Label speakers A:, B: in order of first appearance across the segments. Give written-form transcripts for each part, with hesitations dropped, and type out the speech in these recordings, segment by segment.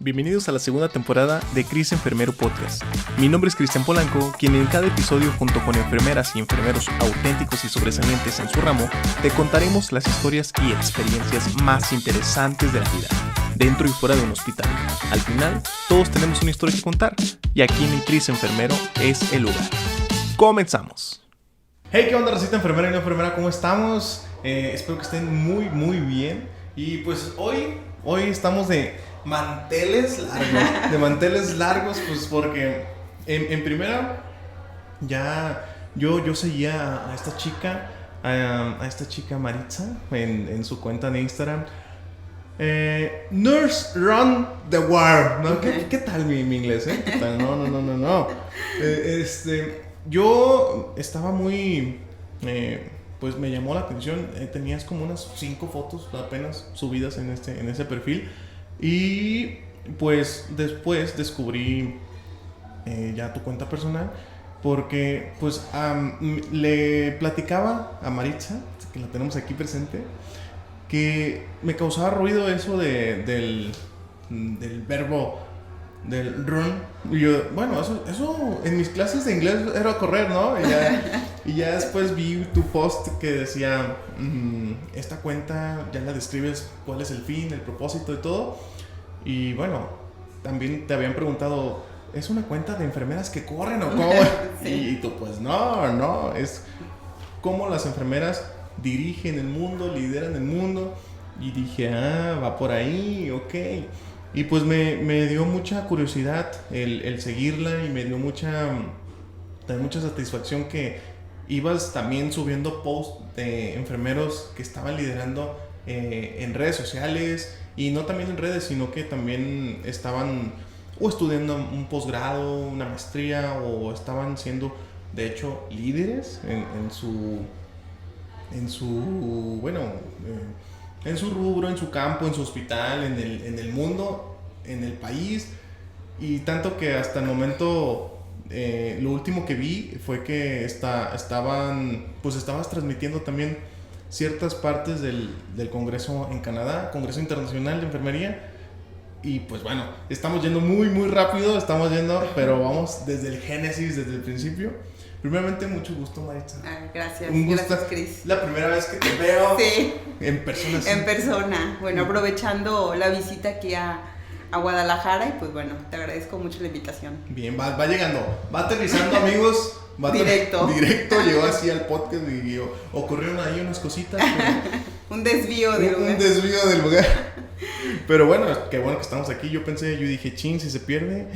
A: Bienvenidos a la segunda temporada de Cris Enfermero Podcast. Mi nombre es Cristian Polanco, quien en cada episodio junto con enfermeras y enfermeros auténticos y sobresalientes en su ramo, te contaremos las historias y experiencias más interesantes de la vida, dentro y fuera de un hospital. Al final, todos tenemos una historia que contar, y aquí en Cris Enfermero es el lugar. ¡Comenzamos! Hey, ¿qué onda, racita enfermera y no enfermera? ¿Cómo estamos? Espero que estén muy bien. Y pues hoy estamos de manteles largos, pues porque en primera ya yo seguía a esta chica Maritza en su cuenta de Instagram. Nurse Run the World, ¿no? ¿Qué tal mi inglés, ¿Qué tal? No. Yo estaba muy pues me llamó la atención. Tenías como unas 5 fotos apenas subidas en ese perfil. Y pues después descubrí ya tu cuenta personal, porque pues le platicaba a Maritza, que la tenemos aquí presente, que me causaba ruido eso del verbo del run. Y yo, bueno, eso en mis clases de inglés era correr, ¿no? Y ya después vi tu post que decía, esta cuenta ya la describes, cuál es el fin, el propósito y todo. Y bueno, también te habían preguntado, ¿es una cuenta de enfermeras que corren o cómo? Sí. Y tú, pues no, es cómo las enfermeras dirigen el mundo, lideran el mundo. Y dije, va por ahí, ok. Y pues me dio mucha curiosidad el seguirla, y me dio mucha satisfacción que ibas también subiendo posts de enfermeros que estaban liderando en redes sociales, y no también en redes, sino que también estaban o estudiando un posgrado, una maestría, o estaban siendo de hecho líderes en su rubro, en su campo, en su hospital, en el mundo, en el país. Y tanto que hasta el momento, lo último que vi fue que estabas transmitiendo también ciertas partes del Congreso en Canadá, Congreso Internacional de Enfermería. Y pues bueno, estamos yendo muy rápido, pero vamos desde el génesis, desde el principio. Primeramente, mucho gusto, Maritza.
B: Gracias.
A: Un gusto.
B: Gracias, Cris.
A: La primera vez que te veo.
B: Sí.
A: En persona.
B: En persona. Bueno, aprovechando la visita aquí a Guadalajara, y pues bueno, te agradezco mucho la invitación.
A: Bien, va llegando, va aterrizando, amigos.
B: Directo,
A: llegó así al podcast y ocurrieron ahí unas cositas.
B: Un desvío del lugar.
A: Un desvío del lugar. Pero bueno, qué bueno que estamos aquí. Yo dije, chin, si se pierde,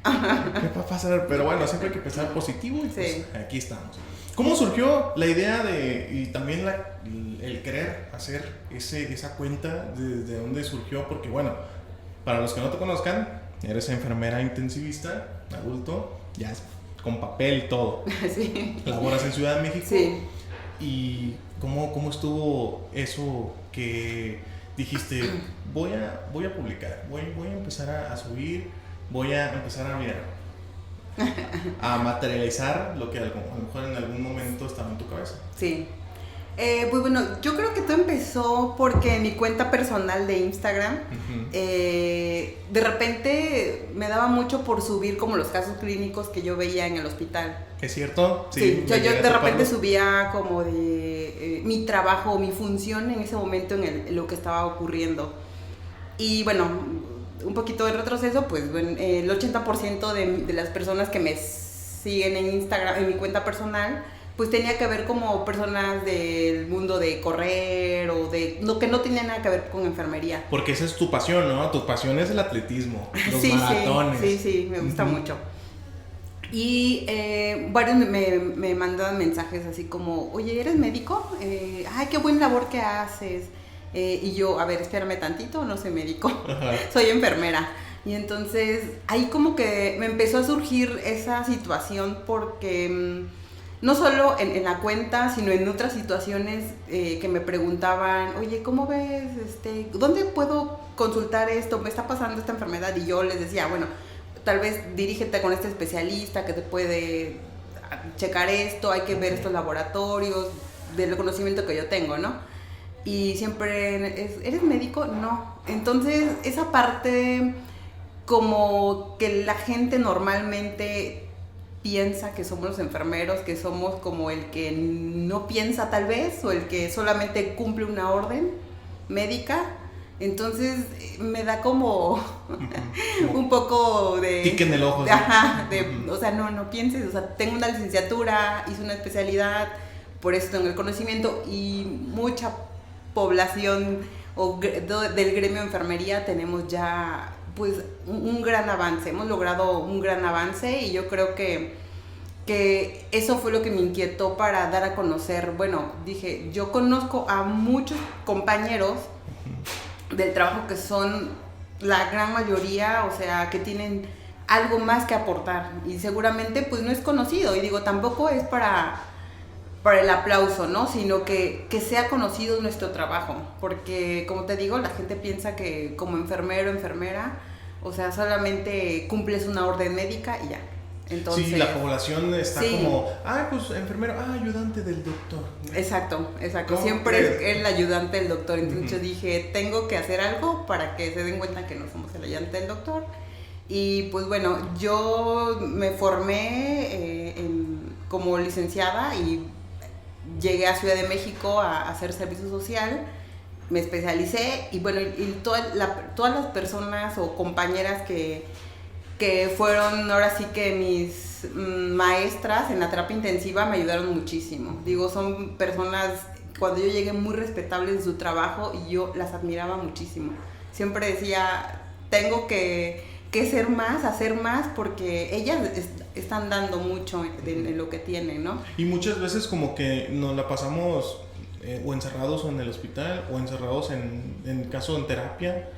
A: ¿qué va a pasar? Pero bueno, siempre hay que pensar positivo, y pues aquí estamos. ¿Cómo surgió la idea y también el querer hacer esa cuenta? ¿De dónde surgió? Porque bueno, para los que no te conozcan, eres enfermera intensivista, adulto, ya es con papel y todo.
B: Sí.
A: Laboras en Ciudad de México.
B: Sí.
A: ¿Y cómo estuvo eso que dijiste, voy a publicar, voy a empezar a subir, voy a empezar a materializar lo que a lo mejor en algún momento estaba en tu cabeza?
B: Sí. Pues bueno, yo creo que todo empezó porque en mi cuenta personal de Instagram, de repente me daba mucho por subir como los casos clínicos que yo veía en el hospital.
A: ¿Es cierto?
B: Sí, yo de repente subía como de mi trabajo, mi función en ese momento en lo que estaba ocurriendo. Y bueno, un poquito de retroceso, pues el 80% de las personas que me siguen en Instagram, en mi cuenta personal, pues tenía que ver como personas del mundo de correr o de lo que no tenía nada que ver con enfermería.
A: Porque esa es tu pasión, ¿no? Tu pasión es el atletismo, los maratones.
B: Sí, me gusta mucho. Y varios me mandaban mensajes así como, oye, ¿eres médico? Ay, qué buena labor que haces. Y yo, a ver, espérame tantito, no soy médico, soy enfermera. Y entonces ahí como que me empezó a surgir esa situación, porque no solo en la cuenta, sino en otras situaciones que me preguntaban, oye, ¿cómo ves? ¿Dónde puedo consultar esto? Me está pasando esta enfermedad. Y yo les decía, bueno, tal vez dirígete con este especialista que te puede checar esto, hay que ver estos laboratorios, del conocimiento que yo tengo, ¿no? Y siempre, ¿eres médico? No. Entonces, esa parte como que la gente normalmente piensa que somos los enfermeros, que somos como el que no piensa tal vez, o el que solamente cumple una orden médica. Entonces me da como un poco de...
A: tique en el ojo.
B: Ajá, o sea, no pienses, o sea, tengo una licenciatura, hice una especialidad, por eso tengo el conocimiento, y mucha población del gremio de enfermería tenemos ya pues un gran avance, hemos logrado un gran avance, y yo creo que eso fue lo que me inquietó para dar a conocer. Bueno, dije, yo conozco a muchos compañeros del trabajo que son la gran mayoría, o sea, que tienen algo más que aportar, y seguramente pues no es conocido, y digo, tampoco es para el aplauso, ¿no? Sino que sea conocido nuestro trabajo, porque como te digo, la gente piensa que como enfermero, enfermera, o sea, solamente cumples una orden médica y ya. Entonces,
A: sí, la población está como, pues enfermero, ayudante del doctor.
B: Exacto. Siempre es el ayudante del doctor. Entonces yo dije, tengo que hacer algo para que se den cuenta que no somos el ayudante del doctor. Y pues bueno, yo me formé como licenciada y llegué a Ciudad de México a hacer servicio social. Me especialicé y bueno, y todas las personas o compañeras que fueron ahora sí que mis maestras en la terapia intensiva me ayudaron muchísimo. Digo, son personas, cuando yo llegué, muy respetables en su trabajo, y yo las admiraba muchísimo. Siempre decía, tengo que ser más, hacer más, porque ellas están dando mucho en lo que tienen, ¿no?
A: Y muchas veces como que nos la pasamos o encerrados en el hospital, o encerrados en caso en terapia,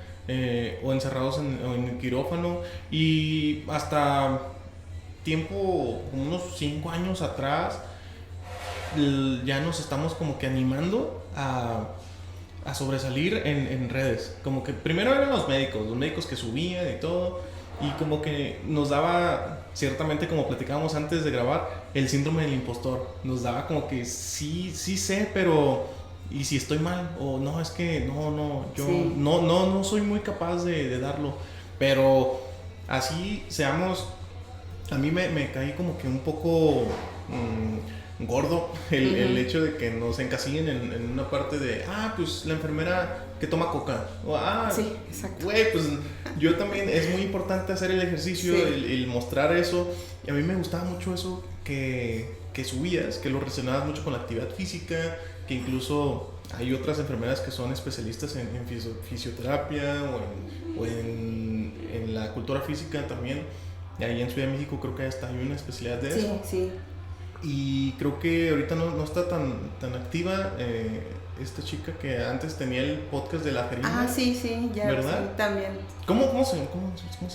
A: o encerrados en el quirófano, y hasta tiempo, como unos 5 años atrás, ya nos estamos como que animando a sobresalir en redes. Como que primero eran los médicos que subían y todo, y como que nos daba, ciertamente, como platicábamos antes de grabar, el síndrome del impostor. Nos daba como que sí sé, pero ¿y si estoy mal? O no, es que yo no soy muy capaz de darlo. Pero así seamos, a mí me caí como que un poco gordo el hecho de que nos encasillen en una parte de, pues la enfermera que toma coca, o
B: sí, exacto.
A: Güey, pues yo también, es muy importante hacer el ejercicio, el mostrar eso, y a mí me gustaba mucho eso que subías, que lo relacionabas mucho con la actividad física, que incluso hay otras enfermeras que son especialistas en fisioterapia o en la cultura física también. Y ahí en Ciudad de México creo que hasta hay una especialidad de eso.
B: Sí.
A: Y creo que ahorita no está tan activa esta chica que antes tenía el podcast de la jeringa.
B: Sí, ya,
A: ¿verdad?
B: Sí, también.
A: ¿Cómo se llama?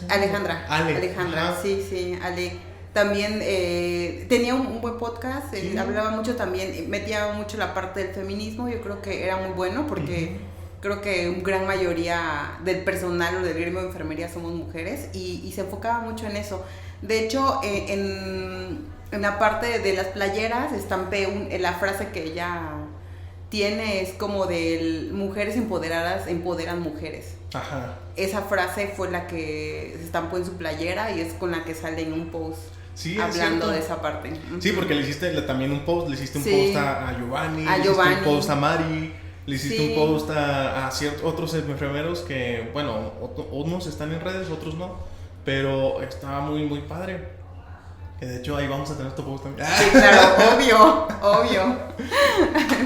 B: Alejandra.
A: Ale.
B: Alejandra, sí, Ale. También tenía un buen podcast, hablaba mucho también, metía mucho la parte del feminismo. Yo creo que era muy bueno, porque creo que gran mayoría del personal o del gremio de enfermería somos mujeres, y se enfocaba mucho en eso. De hecho, en la parte de las playeras estampé la frase que ella tiene, es como de mujeres empoderadas empoderan mujeres.
A: Ajá.
B: Esa frase fue la que se estampó en su playera, y es con la que sale en un post.
A: Sí,
B: hablando de esa parte.
A: Sí, porque le hiciste también un post, le hiciste un post a Giovanni, le hiciste un post a Mari, le hiciste un post a ciertos otros enfermeros que, bueno, unos están en redes, otros no, pero estaba muy, muy padre. Que de hecho ahí vamos a tener tu post también.
B: Sí, claro, obvio.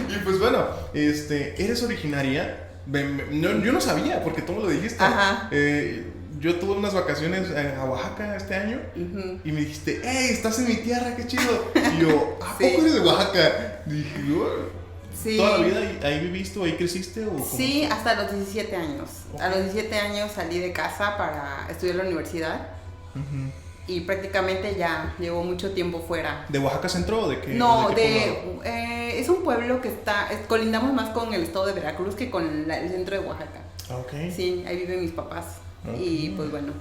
A: Y pues bueno, ¿eres originaria? Yo no sabía, porque tú me lo dijiste.
B: Ajá.
A: Yo tuve unas vacaciones a Oaxaca este año, y me dijiste, ¡hey, estás en mi tierra, qué chido! Y yo, ¿a poco eres de Oaxaca? Dije,
B: sí.
A: ¿Toda la vida ahí viviste o ahí creciste? ¿O
B: sí, hasta los 17 años. Okay. A los 17 años salí de casa para estudiar la universidad. Y prácticamente ya llevo mucho tiempo fuera.
A: ¿De Oaxaca Centro o de qué?
B: No, es un pueblo que colindamos más con el estado de Veracruz que con el centro de Oaxaca.
A: Okay.
B: Sí, ahí viven mis papás. Y pues bueno,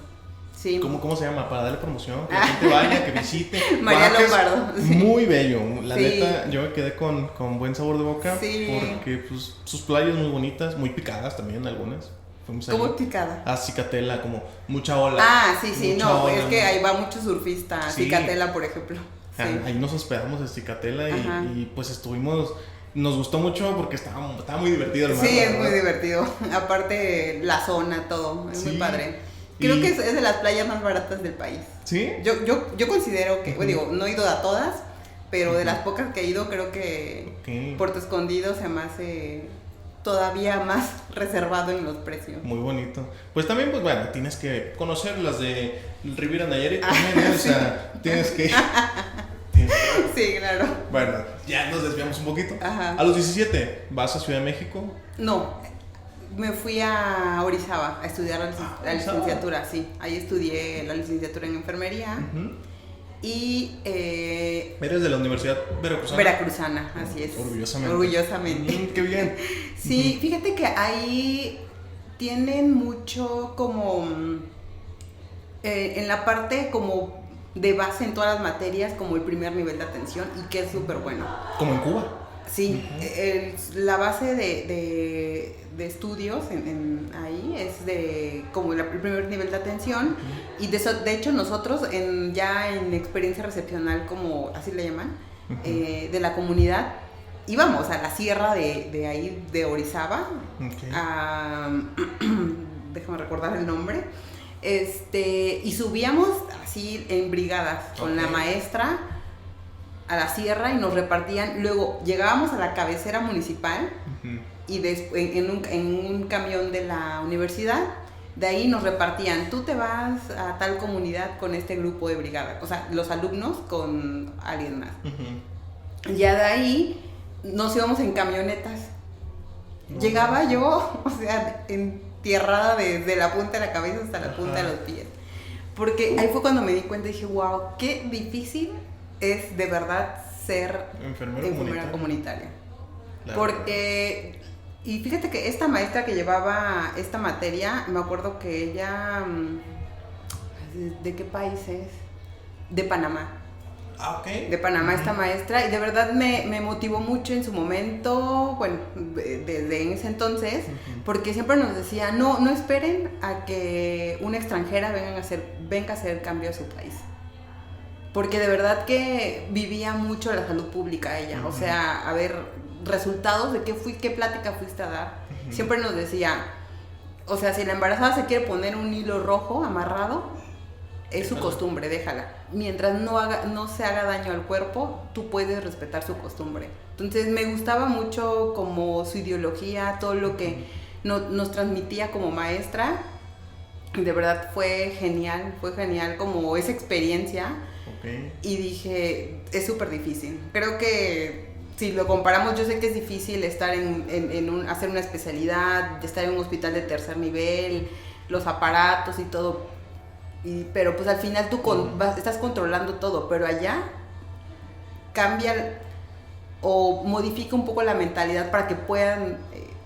B: sí.
A: ¿Cómo se llama? Para darle promoción, que la gente vaya, que visite.
B: María Lombardo.
A: Sí. Muy bello. La neta, yo me quedé con buen sabor de boca.
B: Sí.
A: Porque pues sus playas muy bonitas, muy picadas también algunas. Fuimos
B: ¿Cómo
A: ahí
B: picada?
A: a Cicatela, como mucha ola.
B: Ah, sí,
A: mucha
B: no,
A: ola,
B: es que
A: ¿no?
B: ahí va mucho surfista,
A: Sí.
B: Cicatela, por ejemplo. Sí.
A: Ahí nos hospedamos en Cicatela
B: Ajá.
A: y pues estuvimos, nos gustó mucho porque estaba muy divertido el mar.
B: Sí,
A: la
B: es muy
A: verdad.
B: divertido. Aparte, la zona, todo, es muy
A: Sí.
B: padre. Creo
A: Y-
B: que es de las playas más baratas del país.
A: ¿Sí?
B: Yo considero que,
A: Ujú.
B: bueno, digo, no he ido a todas, pero de
A: Ujú.
B: las pocas que he ido, creo que
A: Ok.
B: Puerto Escondido se me hace todavía más reservado en los precios.
A: Muy bonito. Pues también, pues bueno, tienes que conocer las de Riviera Nayarit
B: Ah,
A: también, ¿eh? O
B: sí.
A: sea, tienes que...
B: Sí, claro.
A: Bueno, ya nos desviamos un poquito.
B: Ajá.
A: A los 17 vas a Ciudad de México.
B: No, me fui a Orizaba a estudiar la
A: Ah,
B: la
A: Orizaba.
B: licenciatura, sí. Ahí estudié la licenciatura en enfermería
A: Ujú.
B: y
A: Eres de la Universidad Veracruzana.
B: veracruzana, así es.
A: Orgullosamente.
B: Orgullosamente.
A: Qué bien.
B: Sí, fíjate que ahí tienen mucho como en la parte como de base en todas las materias como el primer nivel de atención y que es súper bueno.
A: Como en Cuba.
B: Sí,
A: Ujú.
B: la base de estudios ahí es de como el primer nivel de atención y de hecho nosotros ya en experiencia recepcional, como así le llaman,
A: Ujú.
B: de la comunidad, íbamos a la sierra de ahí, de Orizaba,
A: Ok.
B: déjame recordar el nombre, y subíamos así en brigadas con la
A: Ok.
B: maestra a la sierra y nos repartían, luego llegábamos a la cabecera municipal
A: Ujú.
B: y después en un camión de la universidad, de ahí nos repartían, tú te vas a tal comunidad con este grupo de brigada, o sea, los alumnos con alguien más.
A: Ujú.
B: Ya de ahí nos íbamos en camionetas.
A: No.
B: Llegaba yo, o sea, entierrada desde la punta de la cabeza hasta la punta de
A: Ajá.
B: los pies. Porque ahí fue cuando me di cuenta y dije, wow, qué difícil es de verdad ser
A: Enfermera
B: enfermera
A: comunitaria.
B: comunitaria.
A: La
B: Porque, y fíjate que esta maestra que llevaba esta materia, me acuerdo que ella, ¿de qué país es? De Panamá.
A: Ah, ok.
B: De Panamá esta
A: Ujú.
B: maestra y de verdad me motivó mucho en su momento, bueno, desde en ese entonces,
A: Ujú.
B: porque siempre nos decía, no esperen a que una extranjera venga a hacer cambio a su país. Porque de verdad que vivía mucho la salud pública ella, o
A: Ujú.
B: sea, a ver resultados de qué plática fuiste a dar.
A: Ujú.
B: Siempre nos decía, o sea, si la embarazada se quiere poner un hilo rojo amarrado, es su
A: Déjala.
B: costumbre, déjala. Mientras no se haga daño al cuerpo, tú puedes respetar su costumbre. Entonces me gustaba mucho como su ideología, todo lo que nos transmitía como maestra. De verdad fue genial como esa experiencia.
A: Ok.
B: Y dije, es súper difícil. Creo que si lo comparamos, yo sé que es difícil estar hacer una especialidad, estar en un hospital de tercer nivel, los aparatos y todo. Pero pues al final tú estás controlando todo, pero allá cambia o modifica un poco la mentalidad para que puedan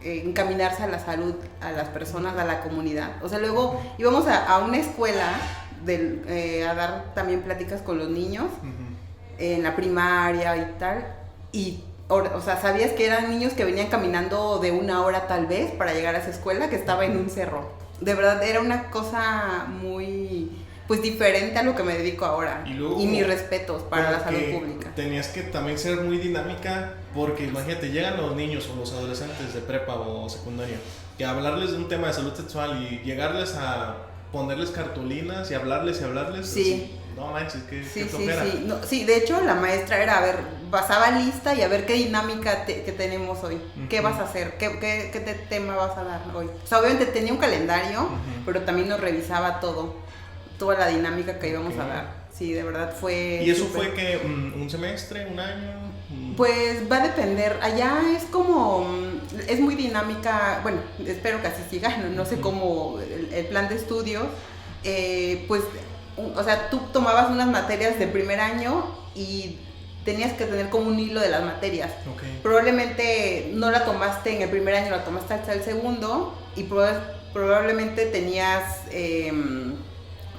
B: encaminarse a la salud, a las personas, a la comunidad. O sea, luego íbamos a una escuela a dar también pláticas con los niños
A: Ujú.
B: en la primaria y tal, y o sea, sabías que eran niños que venían caminando de 1 hora tal vez para llegar a esa escuela que estaba en un cerro. De verdad era una cosa muy pues diferente a lo que me dedico ahora.
A: Y luego,
B: mis respetos para la salud
A: porque
B: pública.
A: Tenías que también ser muy dinámica porque imagínate, llegan los niños o los adolescentes de prepa o secundaria que hablarles de un tema de salud sexual y llegarles a ponerles cartulinas y hablarles,
B: Sí.
A: así, no manches, qué flojera.
B: Sí. No, sí, de hecho la maestra era, a ver, pasaba lista y a ver qué dinámica que tenemos hoy, qué
A: Ujú.
B: vas a hacer, qué tema vas a dar hoy. O sea, obviamente tenía un calendario,
A: Ujú.
B: pero también nos revisaba toda la dinámica que íbamos
A: Ok.
B: a dar. Sí, de verdad fue
A: ¿Y eso
B: súper.
A: fue que un semestre, un año?
B: Pues va a depender, allá es como, es muy dinámica, bueno, espero que así siga, no sé cómo el plan de estudios, pues, o sea, tú tomabas unas materias de primer año y tenías que tener como un hilo de las materias.
A: Ok.
B: Probablemente no la tomaste en el primer año, la tomaste hasta el segundo y probablemente tenías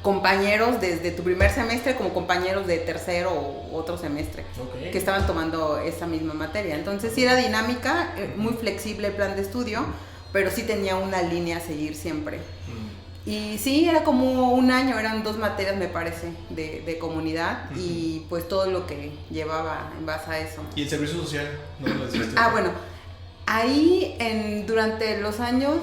B: compañeros desde tu primer semestre como compañeros de tercero o otro semestre
A: Ok.
B: que estaban tomando esa misma materia. Entonces sí era dinámica, muy flexible el plan de estudio, pero sí tenía una línea a seguir siempre. Y sí, era como un año, eran 2 materias me parece, de comunidad, y pues todo lo que llevaba en base a eso.
A: ¿Y el servicio social? ¿No lo deciste?
B: Bueno, ahí durante los años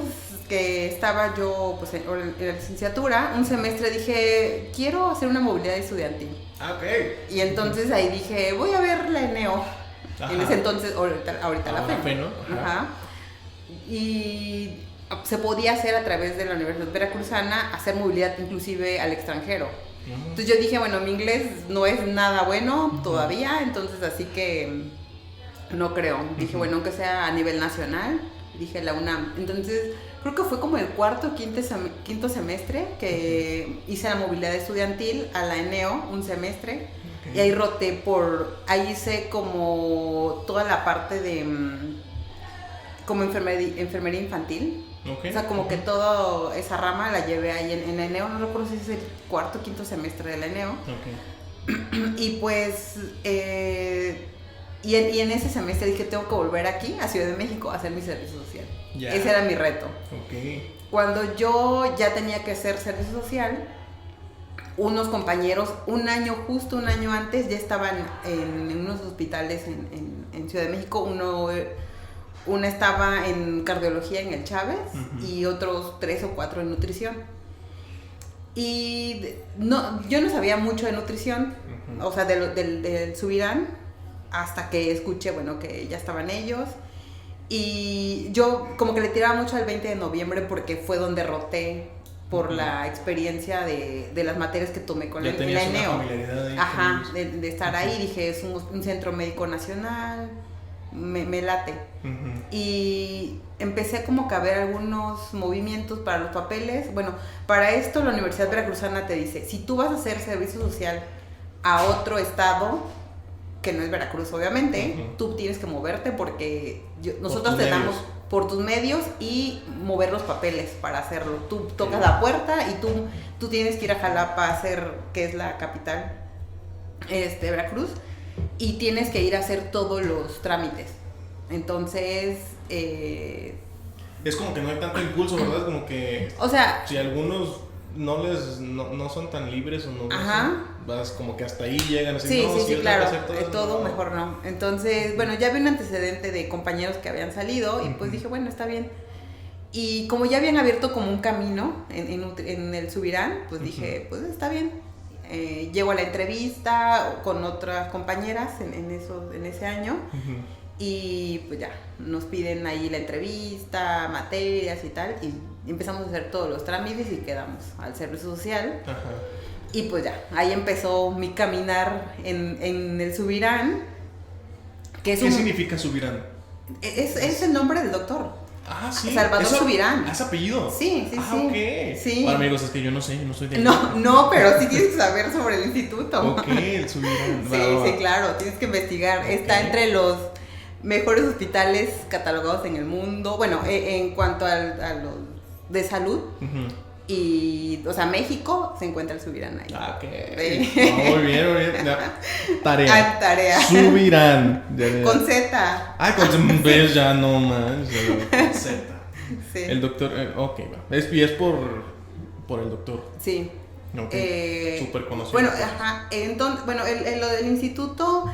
B: que estaba yo pues, en la licenciatura, un semestre dije, quiero hacer una movilidad estudiantil.
A: Ok.
B: Y entonces ahí dije, voy a ver la ENEO.
A: Ajá.
B: En ese entonces, ahorita la FE.
A: ¿no?
B: Ajá. Y se podía hacer a través de la Universidad Veracruzana, hacer movilidad inclusive al extranjero. Entonces yo dije, bueno, mi inglés no es nada bueno todavía, entonces así que no creo. Dije, bueno, aunque sea a nivel nacional, dije la UNAM. Entonces creo que fue como el cuarto o quinto semestre que hice la movilidad estudiantil a la ENEO, un semestre. Y ahí roté ahí hice como toda la parte de como enfermería infantil. O sea, como que toda esa rama la llevé ahí en la ENEO, no recuerdo si es el cuarto o quinto semestre de la ENEO. Y pues, y en ese semestre dije, tengo que volver aquí, a Ciudad de México, a hacer mi servicio social. Ese era mi reto. Cuando yo ya tenía que hacer servicio social, unos compañeros, justo un año antes, ya estaban en unos hospitales en Ciudad de México. Una estaba en cardiología en el Chávez y otros 3 o 4 en nutrición. Y yo no sabía mucho de nutrición, o sea, del Subirán, hasta que escuché, bueno, que ya estaban ellos. Y yo como que le tiraba mucho al 20 de noviembre porque fue donde roté por la experiencia de las materias que tomé con la ENEO. Ajá, de estar ahí. Dije, es un centro médico nacional. Me late. Y empecé como que a ver algunos movimientos para los papeles. Bueno, para esto la Universidad Veracruzana te dice, si tú vas a hacer servicio social a otro estado, que no es Veracruz obviamente, tú tienes que moverte porque nosotros te damos por tus medios y mover los papeles para hacerlo. Tú tocas la puerta y tú tienes que ir a Jalapa a hacer, que es la capital, Veracruz, y tienes que ir a hacer todos los trámites. Entonces
A: es como que no hay tanto impulso, ¿verdad? Como que,
B: o sea,
A: si algunos no son tan libres o no, vas como que hasta ahí llegan así,
B: sí, claro, todo mejor no. Entonces, bueno, ya vi un antecedente de compañeros que habían salido y pues dije, bueno, está bien. Y como ya habían abierto como un camino en el Subirán, pues dije, pues está bien. Llego a la entrevista con otras compañeras en ese año. Y pues ya, nos piden ahí la entrevista, materias y tal, y empezamos a hacer todos los trámites y quedamos al servicio social. Y pues ya, ahí empezó mi caminar en el Subirán.
A: ¿Qué significa Subirán?
B: Es el nombre del doctor.
A: Sí.
B: Salvador Subirán.
A: ¿Es apellido?
B: Sí.
A: Ok.
B: Sí.
A: Bueno, amigos, es que yo no sé, yo no soy de...
B: No, pero sí tienes que saber sobre el instituto.
A: Ok, el Subirán.
B: Sí, claro, tienes que investigar. Okay. Está entre los mejores hospitales catalogados en el mundo. Bueno, en cuanto a los de salud. Y, o sea, México se encuentra el Subirán ahí.
A: Muy bien. Tarea. Subirán.
B: Con Z.
A: Con Z. Ya no más. Z.
B: Sí.
A: El doctor. Ok, va. Y es por el doctor.
B: Sí.
A: Ok. Súper conocido.
B: Bueno, Entonces, bueno, lo del instituto.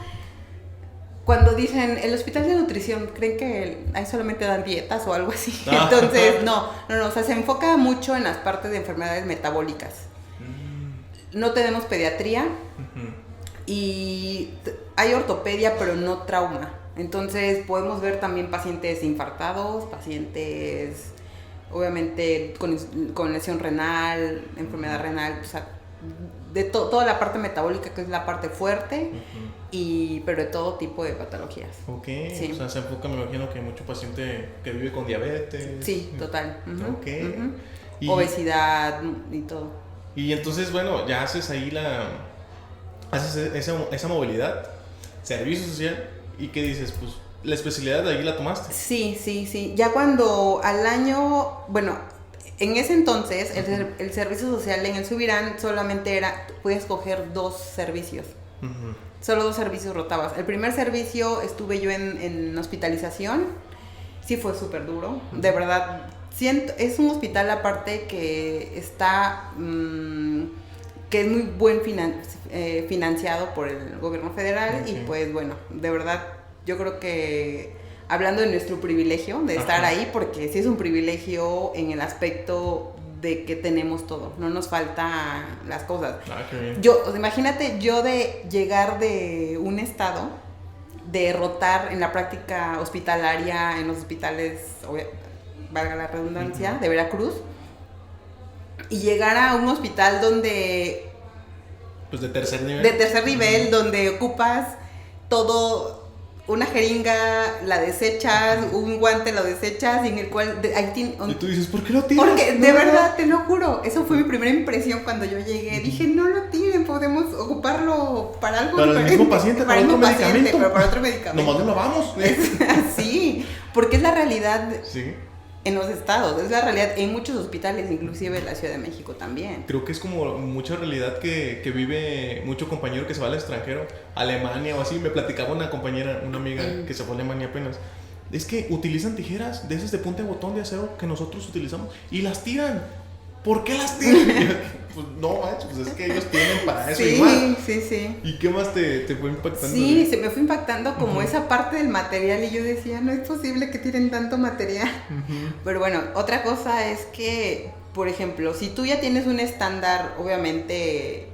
B: Cuando dicen el hospital de nutrición, creen que ahí solamente dan dietas o algo así. Entonces, no, o sea, se enfoca mucho en las partes de enfermedades metabólicas. No tenemos pediatría y hay ortopedia, pero no trauma. Entonces, podemos ver también pacientes infartados, pacientes, obviamente, con lesión renal, enfermedad renal, o sea, de toda la parte metabólica, que es la parte fuerte, pero de todo tipo de patologías.
A: Ok, sí. O sea, se enfoca, me imagino, que hay mucho paciente que vive con diabetes.
B: Sí, total.
A: Ok.
B: Obesidad y todo.
A: Y entonces, bueno, ya haces ahí haces esa movilidad, servicio social, ¿y qué dices? Pues, ¿la especialidad de ahí la tomaste?
B: Sí. Ya cuando al año, bueno, en ese entonces, el servicio social en el Subirán solamente puedes escoger 2 servicios. Solo 2 servicios rotabas. El primer servicio estuve yo en hospitalización sí fue súper duro, de verdad. Es un hospital aparte que está, que es muy buen financiado por el gobierno federal, y pues bueno, de verdad, yo creo que hablando de nuestro privilegio de estar ahí, porque sí es un privilegio en el aspecto de que tenemos todo, no nos faltan las cosas.
A: Qué bien.
B: Imagínate yo de llegar de un estado, de rotar en la práctica hospitalaria en los hospitales, valga la redundancia, de Veracruz, y llegar a un hospital donde...
A: Pues de tercer nivel.
B: De tercer nivel, donde ocupas todo, una jeringa, la desechas, un guante lo desechas, y en el cual...
A: y tú dices, ¿por qué lo tiras?
B: Porque, de verdad, te lo juro, eso fue mi primera impresión cuando yo llegué. Dije, no lo tiren, podemos ocuparlo para algo
A: para
B: diferente.
A: el mismo paciente, para otro medicamento.
B: Pero para otro medicamento.
A: Nomás lo lavamos.
B: Sí, porque es la realidad.
A: Sí.
B: En los estados, es la realidad en muchos hospitales, inclusive en la Ciudad de México también.
A: Creo que es como mucha realidad que vive mucho compañero que se va al extranjero, Alemania o así. Me platicaba una compañera, una amiga que se fue a Alemania apenas. Es que utilizan tijeras de esas de punta de botón de acero que nosotros utilizamos y las tiran. ¿Por qué las tiran? Pues no, macho, pues es que ellos tienen para eso igual.
B: Sí.
A: ¿Y qué más te fue impactando?
B: Sí, se me fue impactando como esa parte del material, y yo decía, no es posible que tiren tanto material. Pero bueno, otra cosa es que, por ejemplo, si tú ya tienes un estándar, obviamente,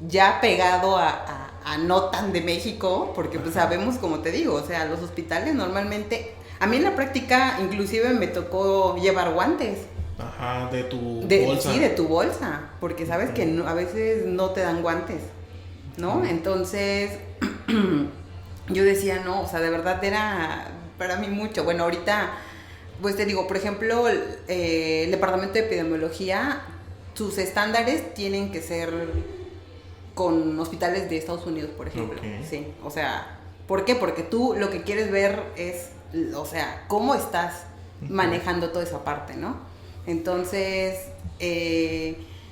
B: ya pegado a no tan de México, porque pues sabemos, como te digo, o sea, los hospitales normalmente, a mí en la práctica inclusive me tocó llevar guantes.
A: Ajá, de tu bolsa.
B: Sí, de tu bolsa, porque sabes que a veces no te dan guantes, ¿no? Entonces, yo decía, no, o sea, de verdad era para mí mucho. Bueno, ahorita, pues te digo, por ejemplo, el departamento de epidemiología, sus estándares tienen que ser con hospitales de Estados Unidos, por ejemplo. Sí, o sea, ¿por qué? Porque tú lo que quieres ver es, o sea, cómo estás manejando toda esa parte, ¿no? Entonces,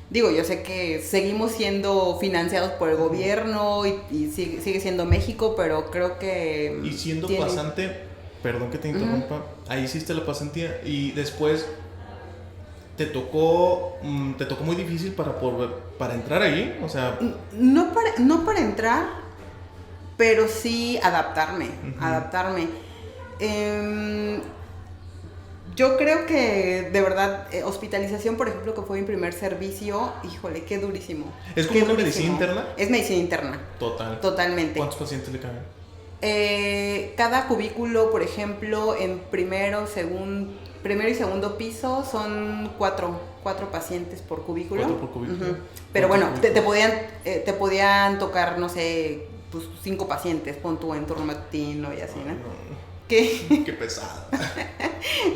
B: digo, yo sé que seguimos siendo financiados por el gobierno y sigue siendo México, pero creo que...
A: Y siendo pasante, perdón que te interrumpa, ahí hiciste la pasantía y después te tocó muy difícil para entrar ahí, o sea...
B: No para entrar, pero sí adaptarme. Yo creo que, de verdad, hospitalización, por ejemplo, que fue mi primer servicio, híjole, qué durísimo.
A: ¿Es como una medicina interna?
B: Es medicina interna. Totalmente.
A: ¿Cuántos pacientes le caben?
B: Cada cubículo, por ejemplo, en primero y segundo piso son cuatro pacientes por cubículo.
A: 4 por cubículo.
B: Pero bueno, te podían tocar, no sé, pues 5 pacientes, pon tú en turno matutino y así, ¿no?
A: Qué pesado.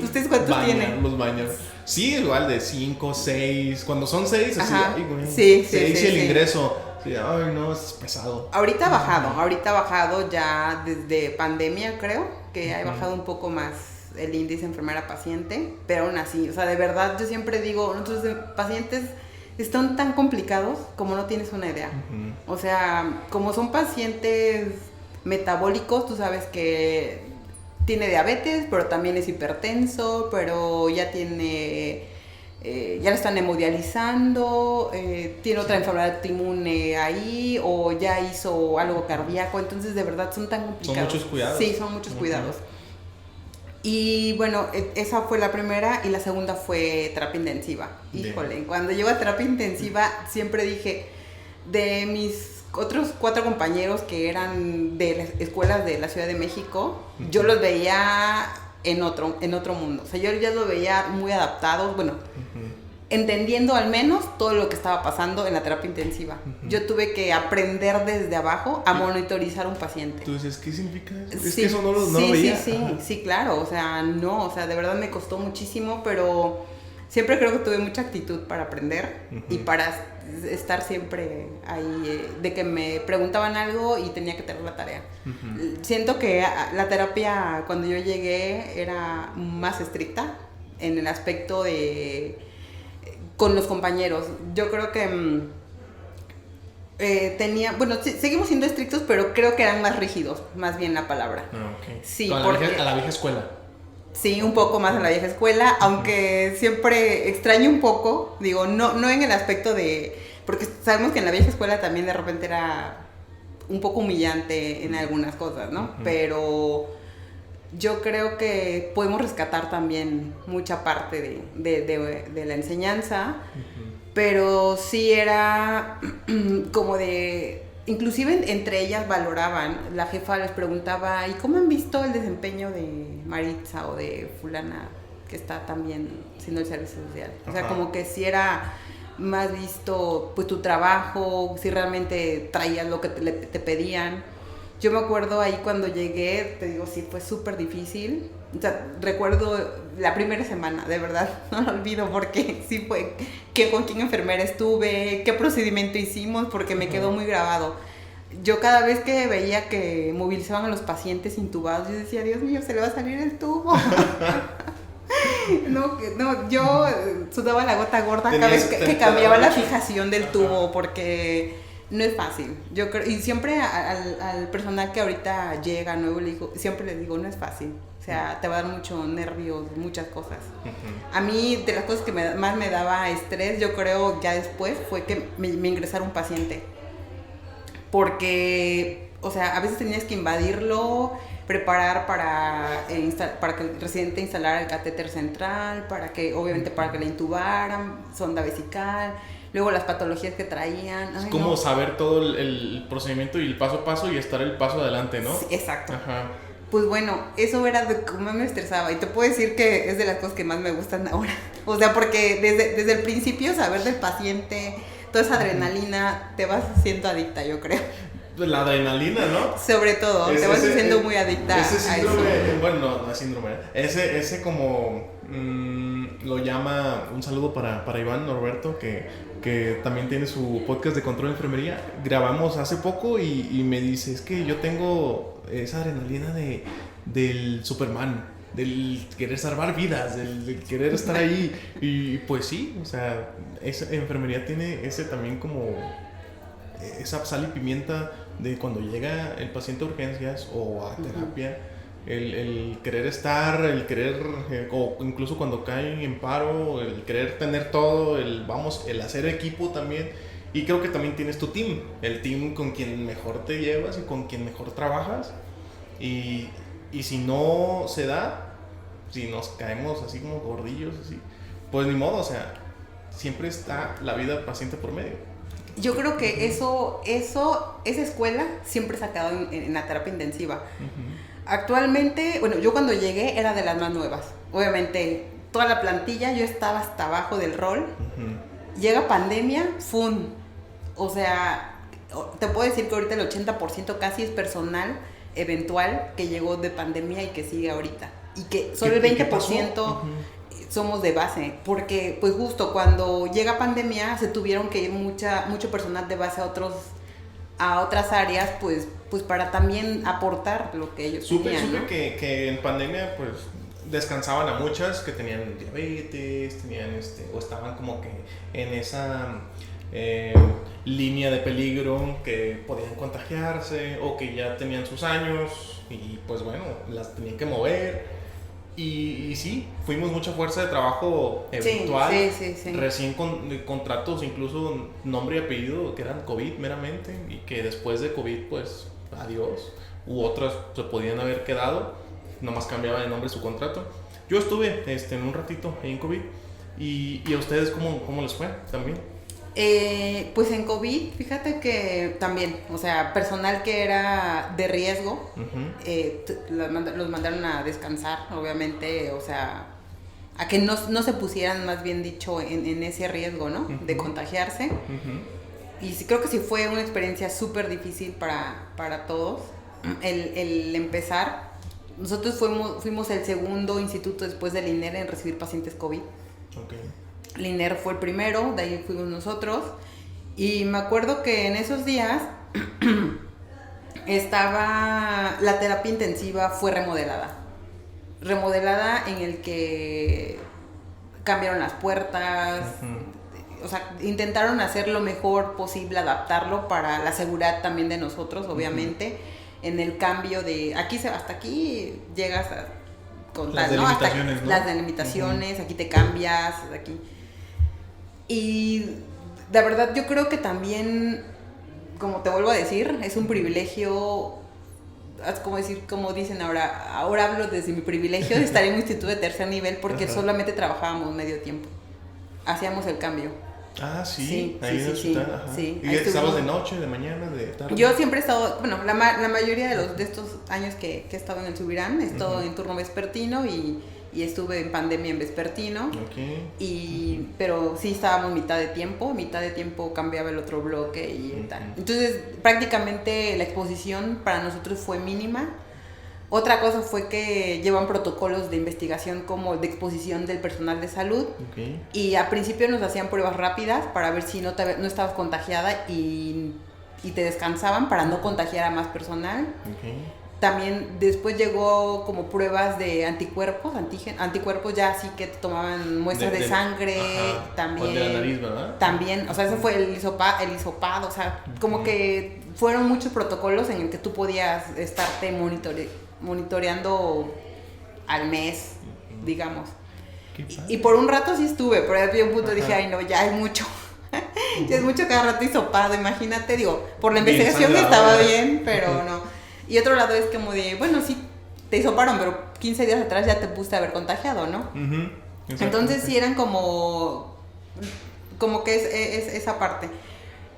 B: ¿Ustedes cuántos tienen?
A: Los baños. Sí, igual de 5, 6. Cuando son 6, así, ay, güey.
B: Sí,
A: 6 y el ingreso. Sí, ay, no, es pesado.
B: Ahorita ha bajado ya desde pandemia, creo, que ha bajado un poco más el índice enfermera-paciente, pero aún así, o sea, de verdad, yo siempre digo, nuestros pacientes están tan complicados como no tienes una idea. O sea, como son pacientes metabólicos, tú sabes que tiene diabetes, pero también es hipertenso, pero ya tiene, ya lo están hemodializando, tiene otra enfermedad autoinmune ahí, o ya hizo algo cardíaco, entonces de verdad son tan complicados.
A: Son muchos cuidados.
B: Sí, son muchos cuidados. Y bueno, esa fue la primera, y la segunda fue terapia intensiva. Híjole, cuando llego a terapia intensiva siempre dije, de mis otros 4 compañeros que eran de las escuelas de la Ciudad de México, yo los veía en otro mundo. O sea, yo ya los veía muy adaptados, bueno, entendiendo al menos todo lo que estaba pasando en la terapia intensiva. Yo tuve que aprender desde abajo a monitorizar un paciente.
A: ¿Tú dices qué significa eso?
B: Sí,
A: es que eso no lo veía.
B: Sí, claro, o sea, no, o sea, de verdad me costó muchísimo, pero siempre creo que tuve mucha actitud para aprender y para estar siempre ahí, de que me preguntaban algo y tenía que tener la tarea. Siento que la terapia cuando yo llegué era más estricta en el aspecto de con los compañeros. Yo creo que seguimos siendo estrictos, pero creo que eran más rígidos, más bien la palabra.
A: Okay.
B: Sí,
A: a la vieja escuela.
B: Sí, un poco más a la vieja escuela, aunque siempre extraño un poco, digo, no en el aspecto de, porque sabemos que en la vieja escuela también de repente era un poco humillante en algunas cosas, ¿no? Pero yo creo que podemos rescatar también mucha parte de la enseñanza, pero sí era como de... Inclusive entre ellas valoraban, la jefa les preguntaba, ¿y cómo han visto el desempeño de Maritza o de fulana que está también haciendo el servicio social? O sea, como que si era más visto pues tu trabajo, si realmente traías lo que te pedían. Yo me acuerdo ahí cuando llegué, te digo, sí, fue súper difícil. O sea, recuerdo la primera semana, de verdad, no lo olvido porque sí fue con quién enfermera estuve, qué procedimiento hicimos, porque me quedó muy grabado. Yo cada vez que veía que movilizaban a los pacientes intubados, yo decía, Dios mío, se le va a salir el tubo. No, yo sudaba la gota gorda cada vez que cambiaba la fijación del tubo, porque no es fácil. Yo creo, y siempre al personal que ahorita llega nuevo, siempre les digo, no es fácil. O sea, te va a dar mucho nervios, muchas cosas. A mí, de las cosas que más me daba estrés, yo creo ya después, fue que me ingresara un paciente. Porque, o sea, a veces tenías que invadirlo, preparar para que el residente instalara el catéter central, obviamente para que le intubaran, sonda vesical, luego las patologías que traían.
A: Es como saber todo el procedimiento y el paso a paso y estar el paso adelante, ¿no?
B: Sí, exacto. Pues bueno, eso era de cómo me estresaba, y te puedo decir que es de las cosas que más me gustan ahora. O sea, porque desde el principio saber del paciente, toda esa adrenalina, te vas haciendo adicta, yo creo.
A: La adrenalina, ¿no?
B: Sobre todo, te vas haciendo muy adicta
A: ese síndrome,
B: a eso.
A: Bueno, no es síndrome, ese como lo llama, un saludo para Iván Norberto, que también tiene su podcast de control de enfermería. Grabamos hace poco y me dice, es que yo tengo esa adrenalina del Superman, del querer salvar vidas, del querer estar ahí. Y pues sí, o sea, esa enfermería tiene ese también como esa sal y pimienta de cuando llega el paciente a urgencias o a terapia, el querer estar, el querer, o incluso cuando caen en paro, el querer tener todo, el hacer equipo también. Y creo que también tienes tu team, el team con quien mejor te llevas y con quien mejor trabajas. Y si no se da, si nos caemos así como gordillos, así, pues ni modo, o sea, siempre está la vida del paciente por medio.
B: Yo creo que esa escuela siempre se ha quedado en la terapia intensiva. Actualmente, bueno, yo cuando llegué era de las más nuevas. Obviamente, toda la plantilla, yo estaba hasta abajo del rol. Llega pandemia, ¡fum! O sea, te puedo decir que ahorita el 80% casi es personal eventual que llegó de pandemia y que sigue ahorita. Y que solo el 20% somos de base, porque pues justo cuando llega pandemia se tuvieron que ir mucho personal de base a otras áreas, pues para también aportar lo que ellos tenían, ¿no?
A: que en pandemia pues descansaban a muchas que tenían diabetes, o estaban como que en esa línea de peligro, que podían contagiarse o que ya tenían sus años y pues bueno, las tenían que mover. Y sí, fuimos mucha fuerza de trabajo eventual,
B: sí.
A: recién con contratos, incluso nombre y apellido, que eran COVID meramente, y que después de COVID, pues, adiós, u otras se podían haber quedado, nomás cambiaba de nombre su contrato. Yo estuve en un ratito ahí en COVID, y a ustedes, ¿cómo les fue también?
B: Pues en COVID, fíjate que también, o sea, personal que era de riesgo, los mandaron a descansar, obviamente, o sea, a que no se pusieran, más bien dicho, en ese riesgo, ¿no? De contagiarse. Y sí, creo que sí fue una experiencia súper difícil para todos el empezar. Nosotros fuimos el segundo instituto después del INER en recibir pacientes COVID.
A: Okay.
B: Liner fue el primero, de ahí fuimos nosotros. Y me acuerdo que en esos días la terapia intensiva fue remodelada en el que cambiaron las puertas, o sea, intentaron hacer lo mejor posible, adaptarlo para la seguridad también de nosotros, obviamente, en el cambio de hasta aquí llegas con
A: las
B: tal, ¿no? Hasta
A: delimitaciones, ¿no?
B: Las delimitaciones, aquí te cambias, aquí. Y la verdad yo creo que también, como te vuelvo a decir, es un privilegio, como dicen ahora hablo desde mi privilegio de estar en un instituto de tercer nivel porque solamente trabajábamos medio tiempo, hacíamos el cambio.
A: Ah, sí,
B: sí,
A: ahí
B: sí,
A: en el
B: sí,
A: hospital, ajá.
B: sí.
A: ¿Y estabas de noche, de mañana, de tarde?
B: Yo siempre he estado, bueno, la mayoría de estos años que he estado en el Subirán, he estado en turno vespertino y estuve en pandemia en vespertino.
A: Okay.
B: Pero sí estábamos mitad de tiempo cambiaba el otro bloque y tal. Entonces, prácticamente la exposición para nosotros fue mínima. Otra cosa fue que llevan protocolos de investigación como de exposición del personal de salud.
A: Okay.
B: Y al principio nos hacían pruebas rápidas para ver si no estabas contagiada y te descansaban para no contagiar a más personal.
A: Okay.
B: También después llegó como pruebas de anticuerpos ya así que te tomaban muestras de sangre,
A: ajá,
B: también.
A: O de la nariz, ¿verdad?
B: También, o sea, eso fue el hisopado, o sea, como que fueron muchos protocolos en el que tú podías estarte monitoreando al mes, digamos. Y por un rato sí estuve, pero había un punto dije, ay no, ya es mucho. Ya es mucho cada rato hisopado, imagínate, digo, por la investigación estaba bien, pero no. Y otro lado es como de, bueno, sí, te hisoparon, pero 15 días atrás ya te pudiste haber contagiado, ¿no? Entonces sí eran como que es esa parte.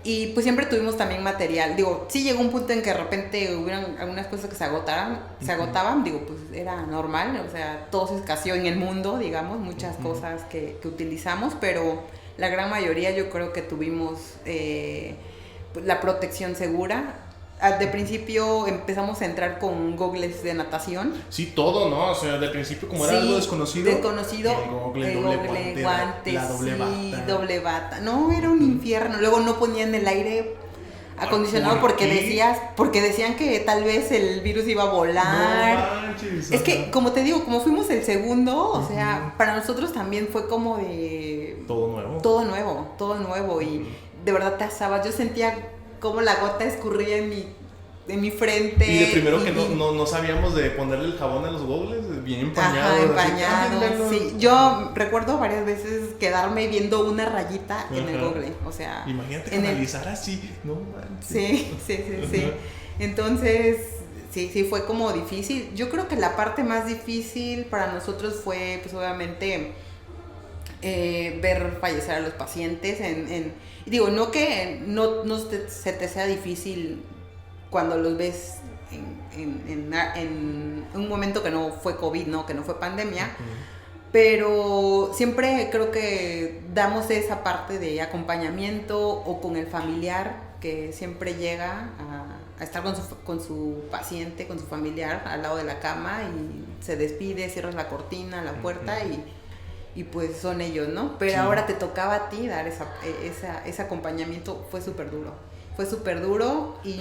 B: Y pues siempre tuvimos también material. Digo, sí llegó un punto en que de repente hubieran algunas cosas que se agotaban, digo, pues era normal, o sea, todo se escaseó en el mundo, digamos, muchas cosas que utilizamos, pero la gran mayoría yo creo que tuvimos la protección segura. De principio empezamos a entrar con gogles de natación.
A: Sí, todo, ¿no? O sea, de principio como era algo desconocido.
B: El
A: gogle,
B: guante,
A: la doble bata.
B: Doble bata. No, era un infierno. Luego no ponían el aire acondicionado porque decían que tal vez el virus iba a volar.
A: No manches,
B: es que, como te digo, como fuimos el segundo, o sea, para nosotros también fue como de... Todo nuevo. Y de verdad te asabas. Yo sentía como la gota escurría en mi frente.
A: Y de primero que no sabíamos de ponerle el jabón a los gogles, bien empañados.
B: Empañados, sí. Yo recuerdo varias veces quedarme viendo una rayita en el gogle, o sea...
A: Imagínate canalizar así, no manches.
B: Sí. Entonces, sí, fue como difícil. Yo creo que la parte más difícil para nosotros fue, pues obviamente... ver fallecer a los pacientes digo, no que se te sea difícil cuando los ves en un momento que no fue COVID, ¿no? Que no fue pandemia, pero siempre creo que damos esa parte de acompañamiento o con el familiar que siempre llega a estar con su paciente, con su familiar al lado de la cama y se despide, cierras la cortina, la puerta y pues son ellos, ¿no? Pero ahora te tocaba a ti dar ese acompañamiento. Fue súper duro y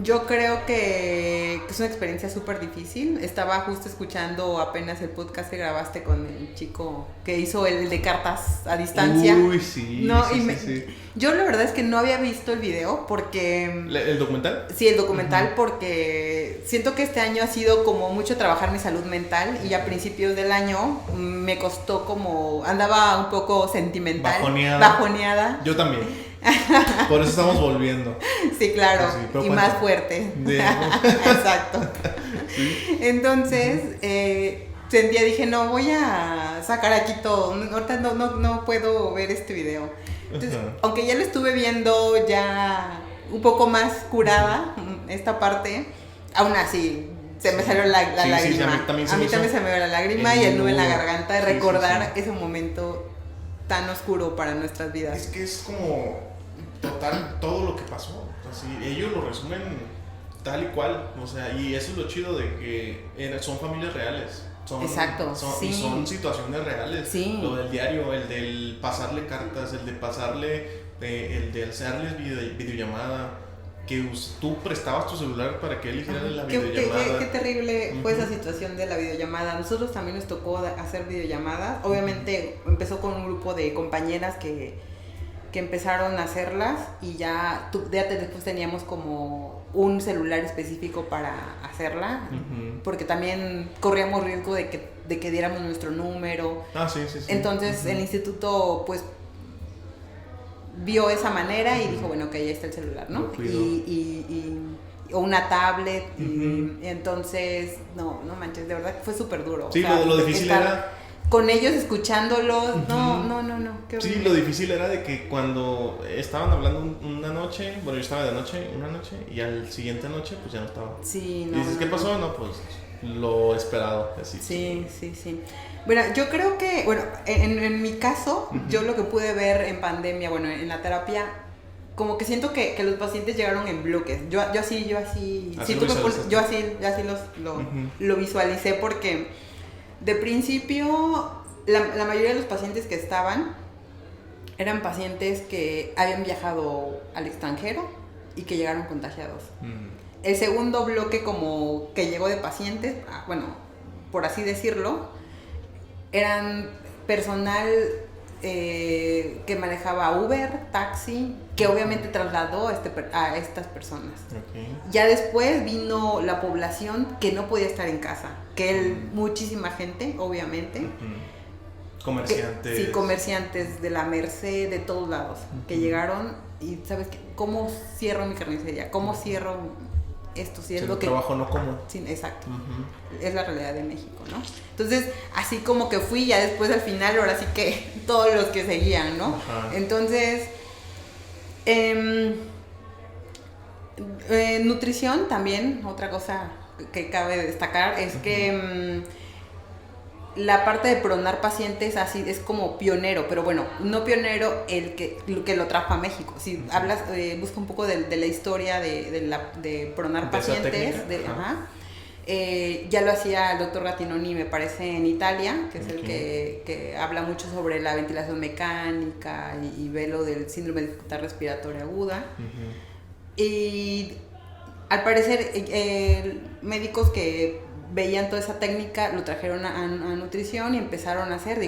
B: yo creo que es una experiencia súper difícil. Estaba justo escuchando apenas el podcast que grabaste con el chico que hizo el de cartas a distancia.
A: Uy, sí.
B: No,
A: sí.
B: Yo la verdad es que no había visto el video porque...
A: ¿El documental?
B: Sí, el documental, porque siento que este año ha sido como mucho trabajar mi salud mental y a principios del año me costó como... Andaba un poco sentimental. Bajoneada.
A: Yo también. Por eso estamos volviendo.
B: Sí, claro. Sí, y más fuerte. Exacto. ¿Sí? Entonces, dije, no, voy a sacar aquí todo. Ahorita no puedo ver este video. Entonces, aunque ya lo estuve viendo ya un poco más curada, esta parte, aún así se me salió la lágrima. Sí, a mí también se me dio la lágrima y el nudo en la garganta de recordar ese momento tan oscuro para nuestras vidas.
A: Es que es como total todo lo que pasó. Así, ellos lo resumen tal y cual. O sea, y eso es lo chido de que son familias reales.
B: Exacto.
A: Y son situaciones reales.
B: Sí.
A: Lo del diario, el del pasarle cartas, el de pasarle, el de hacerles videollamada. Que tú prestabas tu celular para que él hiciera la videollamada.
B: Qué terrible fue esa situación de la videollamada. A nosotros también nos tocó hacer videollamadas. Obviamente empezó con un grupo de compañeras que que empezaron a hacerlas y ya después teníamos como un celular específico para hacerla, porque también corríamos riesgo de que diéramos nuestro número.
A: Sí.
B: Entonces el instituto pues vio esa manera y dijo, bueno, ok, ya está el celular, ¿no? O una tablet, y entonces, no manches, de verdad fue súper duro.
A: Sí, o sea, lo difícil era...
B: Con ellos escuchándolos, no, qué horrible.
A: Sí, lo difícil era de que cuando estaban hablando una noche, bueno, yo estaba de noche, una noche, y al siguiente noche, pues ya no estaba.
B: Sí, no.
A: Y dices, ¿qué pasó? No, pues lo esperado, así.
B: Sí. Bueno, yo creo que, en mi caso, yo lo que pude ver en pandemia, en la terapia, como que siento que los pacientes llegaron en bloques. Yo así lo visualicé porque de principio la mayoría de los pacientes que estaban eran pacientes que habían viajado al extranjero y que llegaron contagiados. El segundo bloque como que llegó de pacientes, por así decirlo, eran personal que manejaba Uber, taxi, que obviamente trasladó a estas personas.
A: Okay.
B: Ya después vino la población que no podía estar en casa, muchísima gente, obviamente.
A: Comerciantes.
B: Comerciantes de la Merced, de todos lados, que llegaron y, ¿sabes qué? ¿Cómo cierro mi carnicería? ¿Cómo cierro esto? Si es lo que...
A: trabajo no como.
B: Sí, exacto. Es la realidad de México, ¿no? Entonces, así como que fui, ya después al final, ahora sí que todos los que seguían, ¿no? Entonces, nutrición también, otra cosa que cabe destacar es que la parte de pronar pacientes así es como pionero, pero no pionero el que lo trajo a México. Si hablas, busca un poco de la historia de pronar pacientes, ya lo hacía el doctor Gattinoni, me parece, en Italia, que es el que habla mucho sobre la ventilación mecánica y ve lo del síndrome de dificultad respiratoria aguda. Y al parecer médicos que veían toda esa técnica, lo trajeron a nutrición y empezaron a hacer,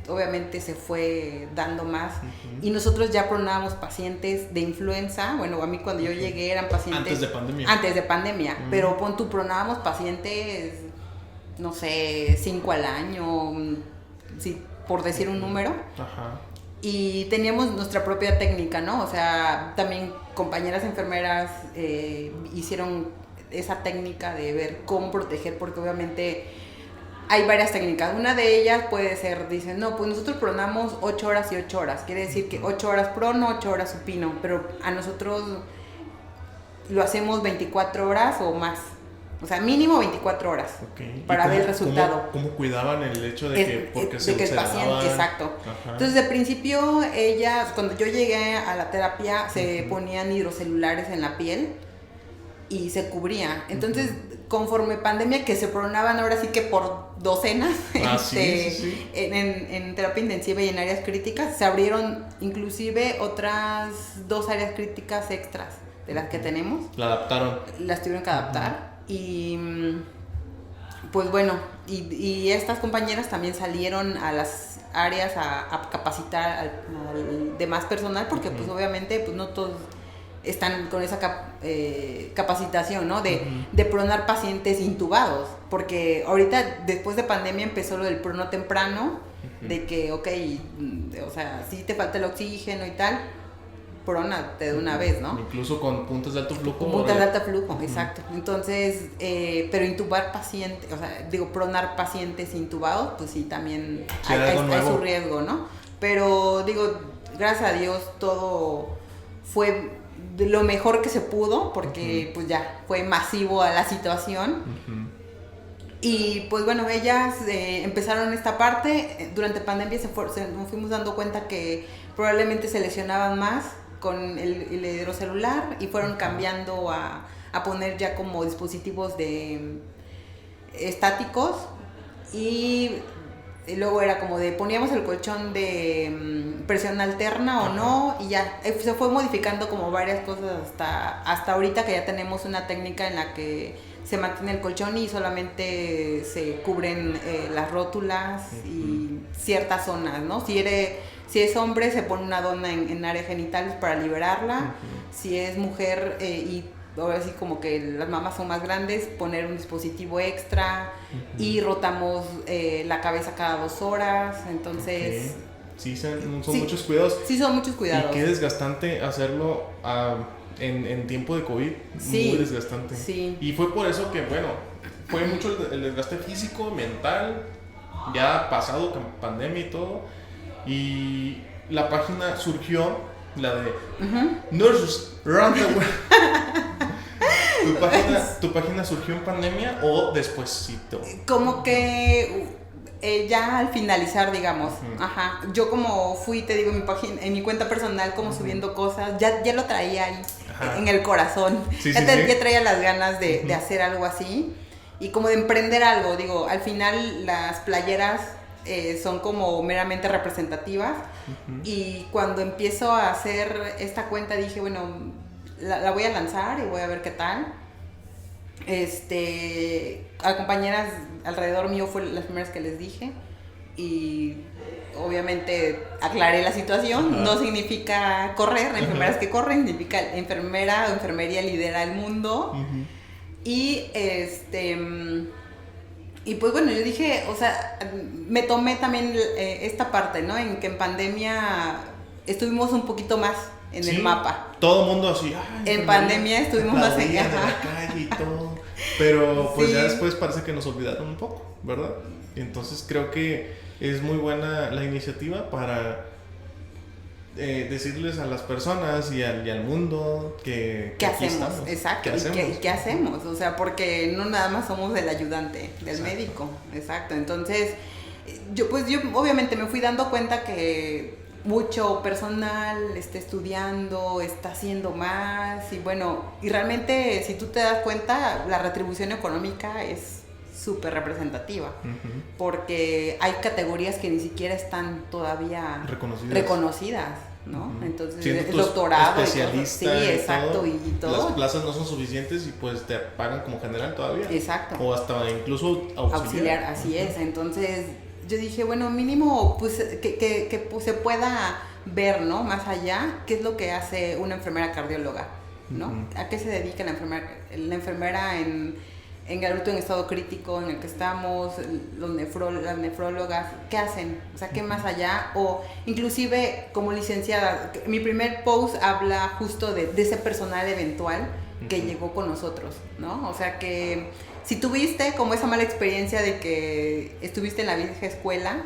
B: obviamente se fue dando más. Y nosotros ya pronábamos pacientes de influenza. A mí cuando yo llegué eran pacientes... Antes de pandemia. Pero pronábamos pacientes, no sé, 5 al año, por decir un número. Y teníamos nuestra propia técnica, ¿no? O sea, también compañeras enfermeras hicieron esa técnica de ver cómo proteger, porque obviamente hay varias técnicas. Una de ellas puede ser, dicen, no, pues nosotros pronamos 8 horas y 8 horas. Quiere decir que 8 horas prono, 8 horas supino, pero a nosotros lo hacemos 24 horas o más. O sea, mínimo 24 horas para ver el resultado.
A: ¿Cómo cuidaban el hecho de que
B: el paciente, exacto. Entonces, de principio, ellas, cuando yo llegué a la terapia, se ponían hidrocelulares en la piel y se cubría. Entonces, conforme pandemia, que se pronaban ahora sí que por docenas en terapia intensiva y en áreas críticas, se abrieron inclusive otras 2 áreas críticas extras de las que tenemos.
A: La adaptaron.
B: Las tuvieron que adaptar. Y pues y estas compañeras también salieron a las áreas a capacitar al demás personal, porque pues obviamente pues no todos están con esa capacitación, ¿no? De pronar pacientes intubados, porque ahorita después de pandemia empezó lo del prono temprano, de que, o sea, si te falta el oxígeno y tal, prónate de una vez, ¿no?
A: Incluso con puntos de alto flujo.
B: Con puntos de alto flujo, exacto. Entonces, pero intubar pacientes, o sea, pronar pacientes intubados, pues sí, también hay su riesgo, ¿no? Pero gracias a Dios todo fue de lo mejor que se pudo, porque pues ya fue masivo a la situación. Y pues ellas empezaron esta parte. Durante pandemia nos fuimos dando cuenta que probablemente se lesionaban más con el hidrocelular y fueron cambiando a poner ya como dispositivos estáticos, y luego era como poníamos el colchón de presión alterna o no, y ya se fue modificando como varias cosas hasta ahorita, que ya tenemos una técnica en la que se mantiene el colchón y solamente se cubren las rótulas y ciertas zonas, ¿no? Si es hombre, se pone una dona en área genital para liberarla.
A: Uh-huh.
B: Si es mujer y ahora sí como que las mamas son más grandes, poner un dispositivo extra. Uh-huh. Y rotamos la cabeza cada 2 horas. Entonces...
A: Okay. Sí, son muchos cuidados.
B: Sí, son muchos cuidados.
A: Y qué desgastante hacerlo en tiempo de COVID.
B: Sí,
A: muy desgastante.
B: Sí.
A: Y fue por eso que, bueno, fue mucho el desgaste físico, mental, ya pasado con pandemia y todo. Y la página surgió, la de Nurses Round the World. ¿Tu página surgió en pandemia o despuésito?
B: Como que ya al finalizar, digamos. Ajá. Yo como fui, te digo, en mi cuenta personal, como subiendo cosas, ya lo traía ahí, en el corazón.
A: Sí,
B: ya traía las ganas de hacer algo así. Y como de emprender algo, digo, al final las playeras son como meramente representativas. Y cuando empiezo a hacer esta cuenta dije, bueno, la voy a lanzar y voy a ver qué tal. A compañeras alrededor mío fue las primeras que les dije y obviamente aclaré la situación. No significa correr, enfermeras que corren, significa enfermera o enfermería lidera el mundo. Y y pues bueno, yo dije, o sea, me tomé también esta parte, ¿no? En que en pandemia estuvimos un poquito más en el mapa.
A: Todo el mundo así.
B: En pandemia estuvimos más en
A: la calle y todo. Pero pues ya después parece que nos olvidaron un poco, ¿verdad? Entonces creo que es muy buena la iniciativa para decirles a las personas y al mundo que
B: ¿qué hacemos?
A: Estamos.
B: Exacto. ¿Qué hacemos? O sea, porque no nada más somos el ayudante del médico. Exacto. Entonces, yo obviamente me fui dando cuenta que mucho personal está estudiando, está haciendo más y bueno, y realmente si tú te das cuenta, la retribución económica es súper representativa, porque hay categorías que ni siquiera están todavía reconocidas, ¿no? Entonces, el doctorado,
A: especialista,
B: sí, exacto, y todo.
A: Las plazas no son suficientes y pues te pagan como general todavía.
B: Exacto.
A: O hasta incluso auxiliar.
B: Así es. Entonces, yo dije, bueno, mínimo pues que pues, se pueda ver, ¿no? Más allá, qué es lo que hace una enfermera cardióloga, ¿no? ¿A qué se dedica la enfermera en el adulto en estado crítico en el que estamos, las nefrólogas, ¿qué hacen? O sea, ¿qué más allá? O inclusive como licenciada, mi primer post habla justo de ese personal eventual que llegó con nosotros, ¿no? O sea, que si tuviste como esa mala experiencia de que estuviste en la vieja escuela,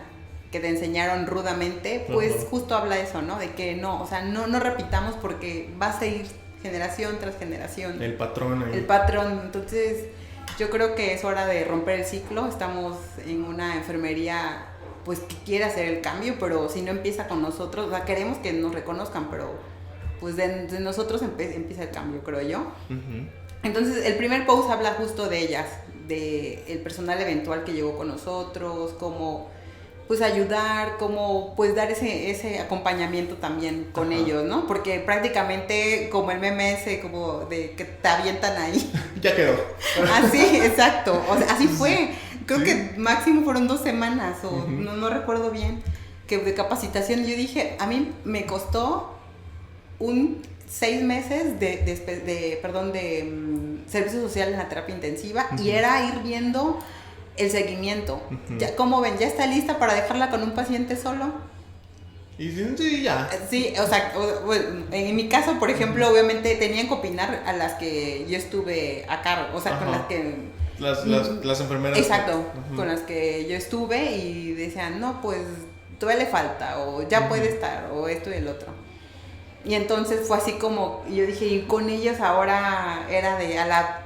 B: que te enseñaron rudamente, pues justo habla eso, ¿no? De que no, o sea, no repitamos porque va a seguir generación tras generación.
A: El patrón ahí.
B: El patrón, entonces yo creo que es hora de romper el ciclo. Estamos en una enfermería pues que quiere hacer el cambio, pero si no empieza con nosotros, o sea, queremos que nos reconozcan, pero pues de nosotros empieza el cambio, creo yo. Entonces el primer post habla justo de ellas, de el personal eventual que llegó con nosotros, cómo pues ayudar, cómo pues dar ese acompañamiento también con ellos, ¿no? Porque prácticamente como el meme ese, como de que te avientan ahí.
A: Ya quedó.
B: Así, exacto. O sea, así fue. Creo que máximo fueron 2 semanas o no recuerdo bien, que de capacitación. Yo dije, a mí me costó 6 meses de servicio social en la terapia intensiva y era ir viendo el seguimiento. Ya, ¿cómo ven? ¿Ya está lista para dejarla con un paciente solo?
A: Y sí, ya.
B: Sí, o sea, en mi caso, por ejemplo, obviamente tenían que opinar a las que yo estuve a cargo, o sea, con las que...
A: Las enfermeras.
B: Exacto, con las que yo estuve y decían, no, pues todavía le falta, o ya puede estar, o esto y el otro. Y entonces fue así como, yo dije, y con ellos ahora era de a la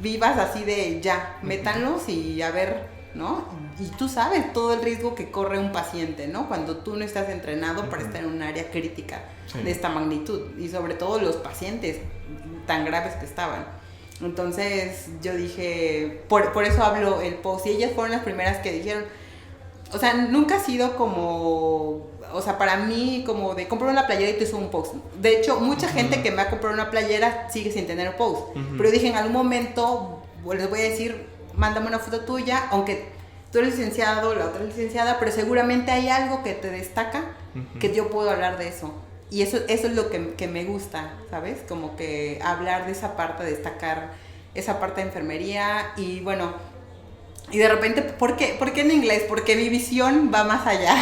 B: vivas así de ya, métanlos y a ver, ¿no? Y tú sabes todo el riesgo que corre un paciente, ¿no? Cuando tú no estás entrenado para estar en un área crítica de esta magnitud y sobre todo los pacientes tan graves que estaban. Entonces yo dije, por eso hablo el post y ellas fueron las primeras que dijeron, o sea, nunca ha sido como, o sea, para mí como de comprar una playera y te subo un post. De hecho, mucha gente que me ha comprado una playera sigue sin tener post. Pero dije, en algún momento les voy a decir, mándame una foto tuya, aunque tú eres licenciado, la otra es licenciada, pero seguramente hay algo que te destaca, que yo puedo hablar de eso. Y eso es lo que me gusta, ¿sabes? Como que hablar de esa parte, destacar esa parte de enfermería y bueno, y de repente, ¿por qué en inglés? Porque mi visión va más allá.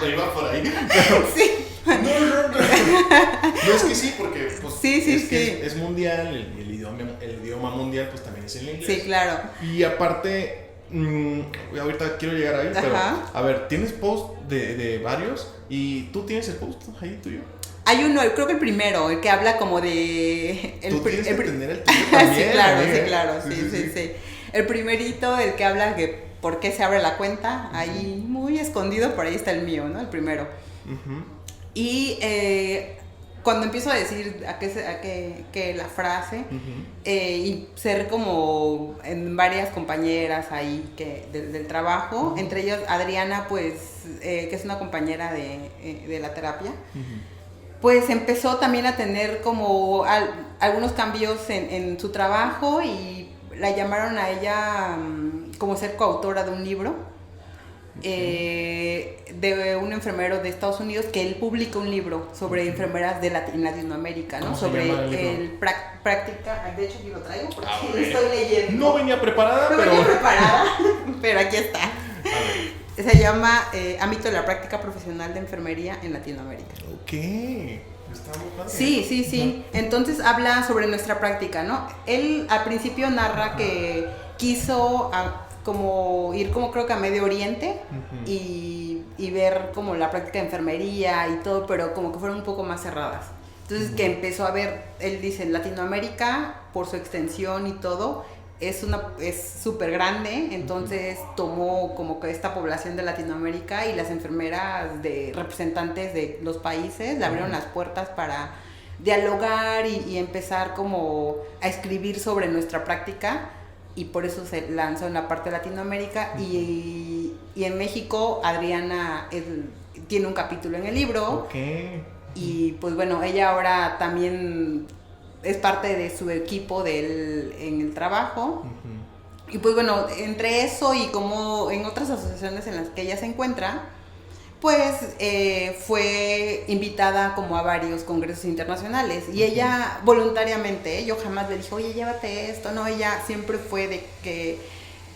A: Te iba por ahí.
B: Sí.
A: No, es que sí, porque pues,
B: sí.
A: Es mundial, el idioma mundial pues también es el inglés.
B: Sí, claro.
A: Y aparte, ahorita quiero llegar ahí, pero a ver, tienes post de varios y tú tienes el post ahí tuyo.
B: Hay uno, creo que el primero, el que habla como de...
A: Tú tienes que tener el tuyo también.
B: Sí, claro, sí. El primerito, el que habla de por qué se abre la cuenta, ahí muy escondido, por ahí está el mío, ¿no? El primero. Y cuando empiezo a decir que la frase, y ser como en varias compañeras ahí del trabajo, entre ellos Adriana, pues, que es una compañera de la terapia, pues empezó también a tener como algunos cambios en su trabajo y la llamaron a ella como ser coautora de un libro de un enfermero de Estados Unidos, que él publica un libro sobre enfermeras en Latinoamérica, ¿no? Sobre el práctica, de hecho aquí lo traigo porque estoy leyendo.
A: No venía preparada,
B: pero aquí está. Se llama Ámbito de la práctica profesional de enfermería en Latinoamérica.
A: Ok. Está muy padre.
B: Sí. Entonces habla sobre nuestra práctica, ¿no? Él al principio narra que quiso ir como creo que a Medio Oriente y ver como la práctica de enfermería y todo, pero como que fueron un poco más cerradas. Entonces que empezó a ver, él dice, Latinoamérica, por su extensión y todo, es súper grande, entonces tomó como que esta población de Latinoamérica y las enfermeras de representantes de los países le abrieron las puertas para dialogar y empezar como a escribir sobre nuestra práctica, y por eso se lanzó en la parte de Latinoamérica. Y en México Adriana tiene un capítulo en el libro. Y pues bueno, ella ahora también es parte de su equipo en el trabajo. Y pues bueno, entre eso y como en otras asociaciones en las que ella se encuentra, pues fue invitada como a varios congresos internacionales. Y ella voluntariamente, yo jamás le dije, oye, llévate esto. No, ella siempre fue de que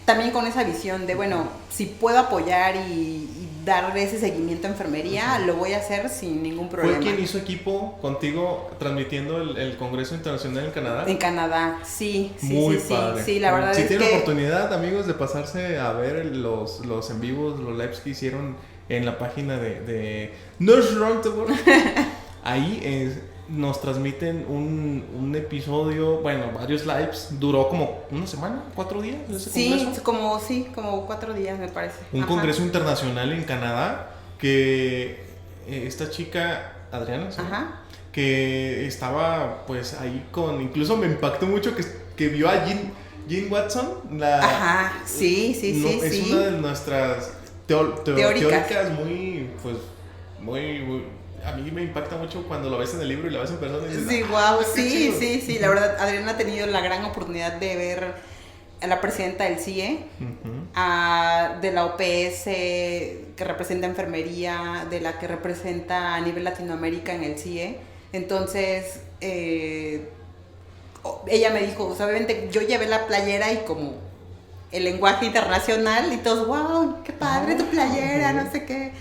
B: también con esa visión de, bueno, si puedo apoyar y dar ese seguimiento a enfermería, lo voy a hacer sin ningún problema.
A: ¿Fue quien hizo equipo contigo transmitiendo el Congreso Internacional en Canadá?
B: En Canadá, sí.
A: Muy padre.
B: Sí, la verdad es que...
A: Si tienen oportunidad, amigos, de pasarse a ver los en vivos, los lives que hicieron en la página de Nurse Roundtable, ahí nos transmiten un episodio, bueno, varios lives, duró como una semana, 4 días ese congreso.
B: Como 4 días me parece.
A: Un congreso internacional en Canadá que esta chica, Adriana, ¿sí? Que estaba pues ahí incluso me impactó mucho que vio a Jean Watson, es una de nuestras teóricas muy, a mí me impacta mucho cuando lo ves en el libro y lo ves en persona y dices,
B: sí, la verdad Adriana ha tenido la gran oportunidad de ver a la presidenta del CIE, de la OPS que representa enfermería, de la que representa a nivel Latinoamérica en el CIE. Entonces ella me dijo, obviamente yo llevé la playera y como el lenguaje internacional y todos, wow, qué padre tu playera, no sé qué.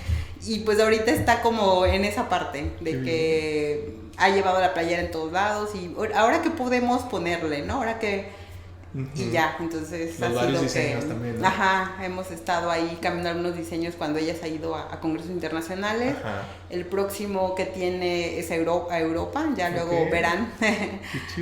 B: Y pues ahorita está como en esa parte de que ha llevado la playera en todos lados y ahora que podemos ponerle, ¿no? Ahora que... Y ya, entonces
A: los varios diseños también, ¿no?
B: Hemos estado ahí cambiando algunos diseños cuando ella se ha ido a congresos internacionales. El próximo que tiene es a Europa, ya luego verán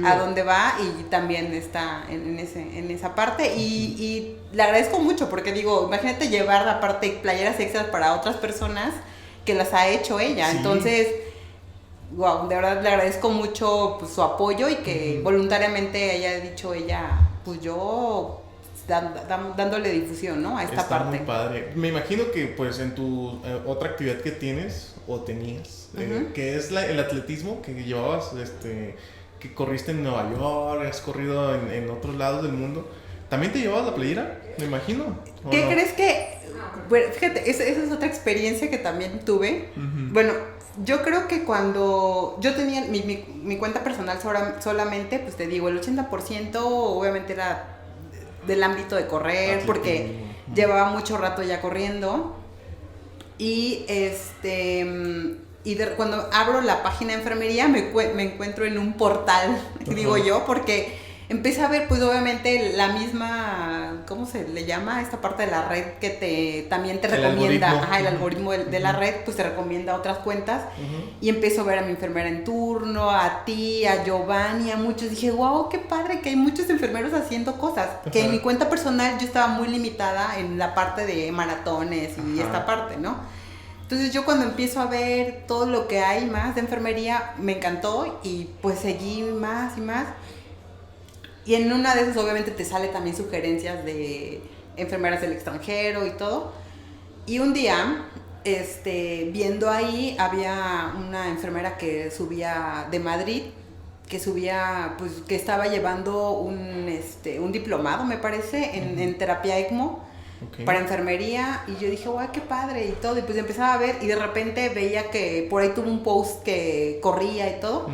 B: a dónde va, y también está en esa parte. Y le agradezco mucho porque digo, imagínate llevar aparte playeras extras para otras personas que las ha hecho ella. Entonces, wow, de verdad le agradezco mucho pues, su apoyo y que voluntariamente haya dicho ella, pues yo dándole difusión, ¿no? A esta parte.
A: Está muy padre. Me imagino que pues en tu otra actividad que tienes o tenías, que es el atletismo que llevabas, que corriste en Nueva York, has corrido en otros lados del mundo, ¿También te llevabas la playera? Me imagino.
B: ¿Qué
A: no?
B: crees que...? Bueno, fíjate, esa es otra experiencia que también tuve. Bueno, yo creo que cuando yo tenía mi cuenta personal solamente, pues te digo, el 80% obviamente era del ámbito de correr, porque llevaba mucho rato ya corriendo. Y cuando abro la página de enfermería me encuentro en un portal, digo yo, porque empecé a ver pues obviamente la misma, ¿cómo se le llama? Esta parte de la red que también te recomienda, el algoritmo de la red, pues te recomienda otras cuentas. Y empiezo a ver a mi enfermera en turno, a ti, a Giovanni, a muchos. Dije, wow, qué padre que hay muchos enfermeros haciendo cosas. Que en mi cuenta personal yo estaba muy limitada en la parte de maratones y esta parte, ¿no? Entonces yo cuando empiezo a ver todo lo que hay más de enfermería, me encantó y pues seguí más y más. Y en una de esas obviamente te sale también sugerencias de enfermeras del extranjero y todo. Y un día, viendo ahí, había una enfermera que subía de Madrid, que subía, pues que estaba llevando un diplomado, me parece, en terapia ECMO. Okay. Para enfermería, y yo dije, guau, qué padre y todo, y pues empezaba a ver y de repente veía que por ahí tuvo un post que corría y todo.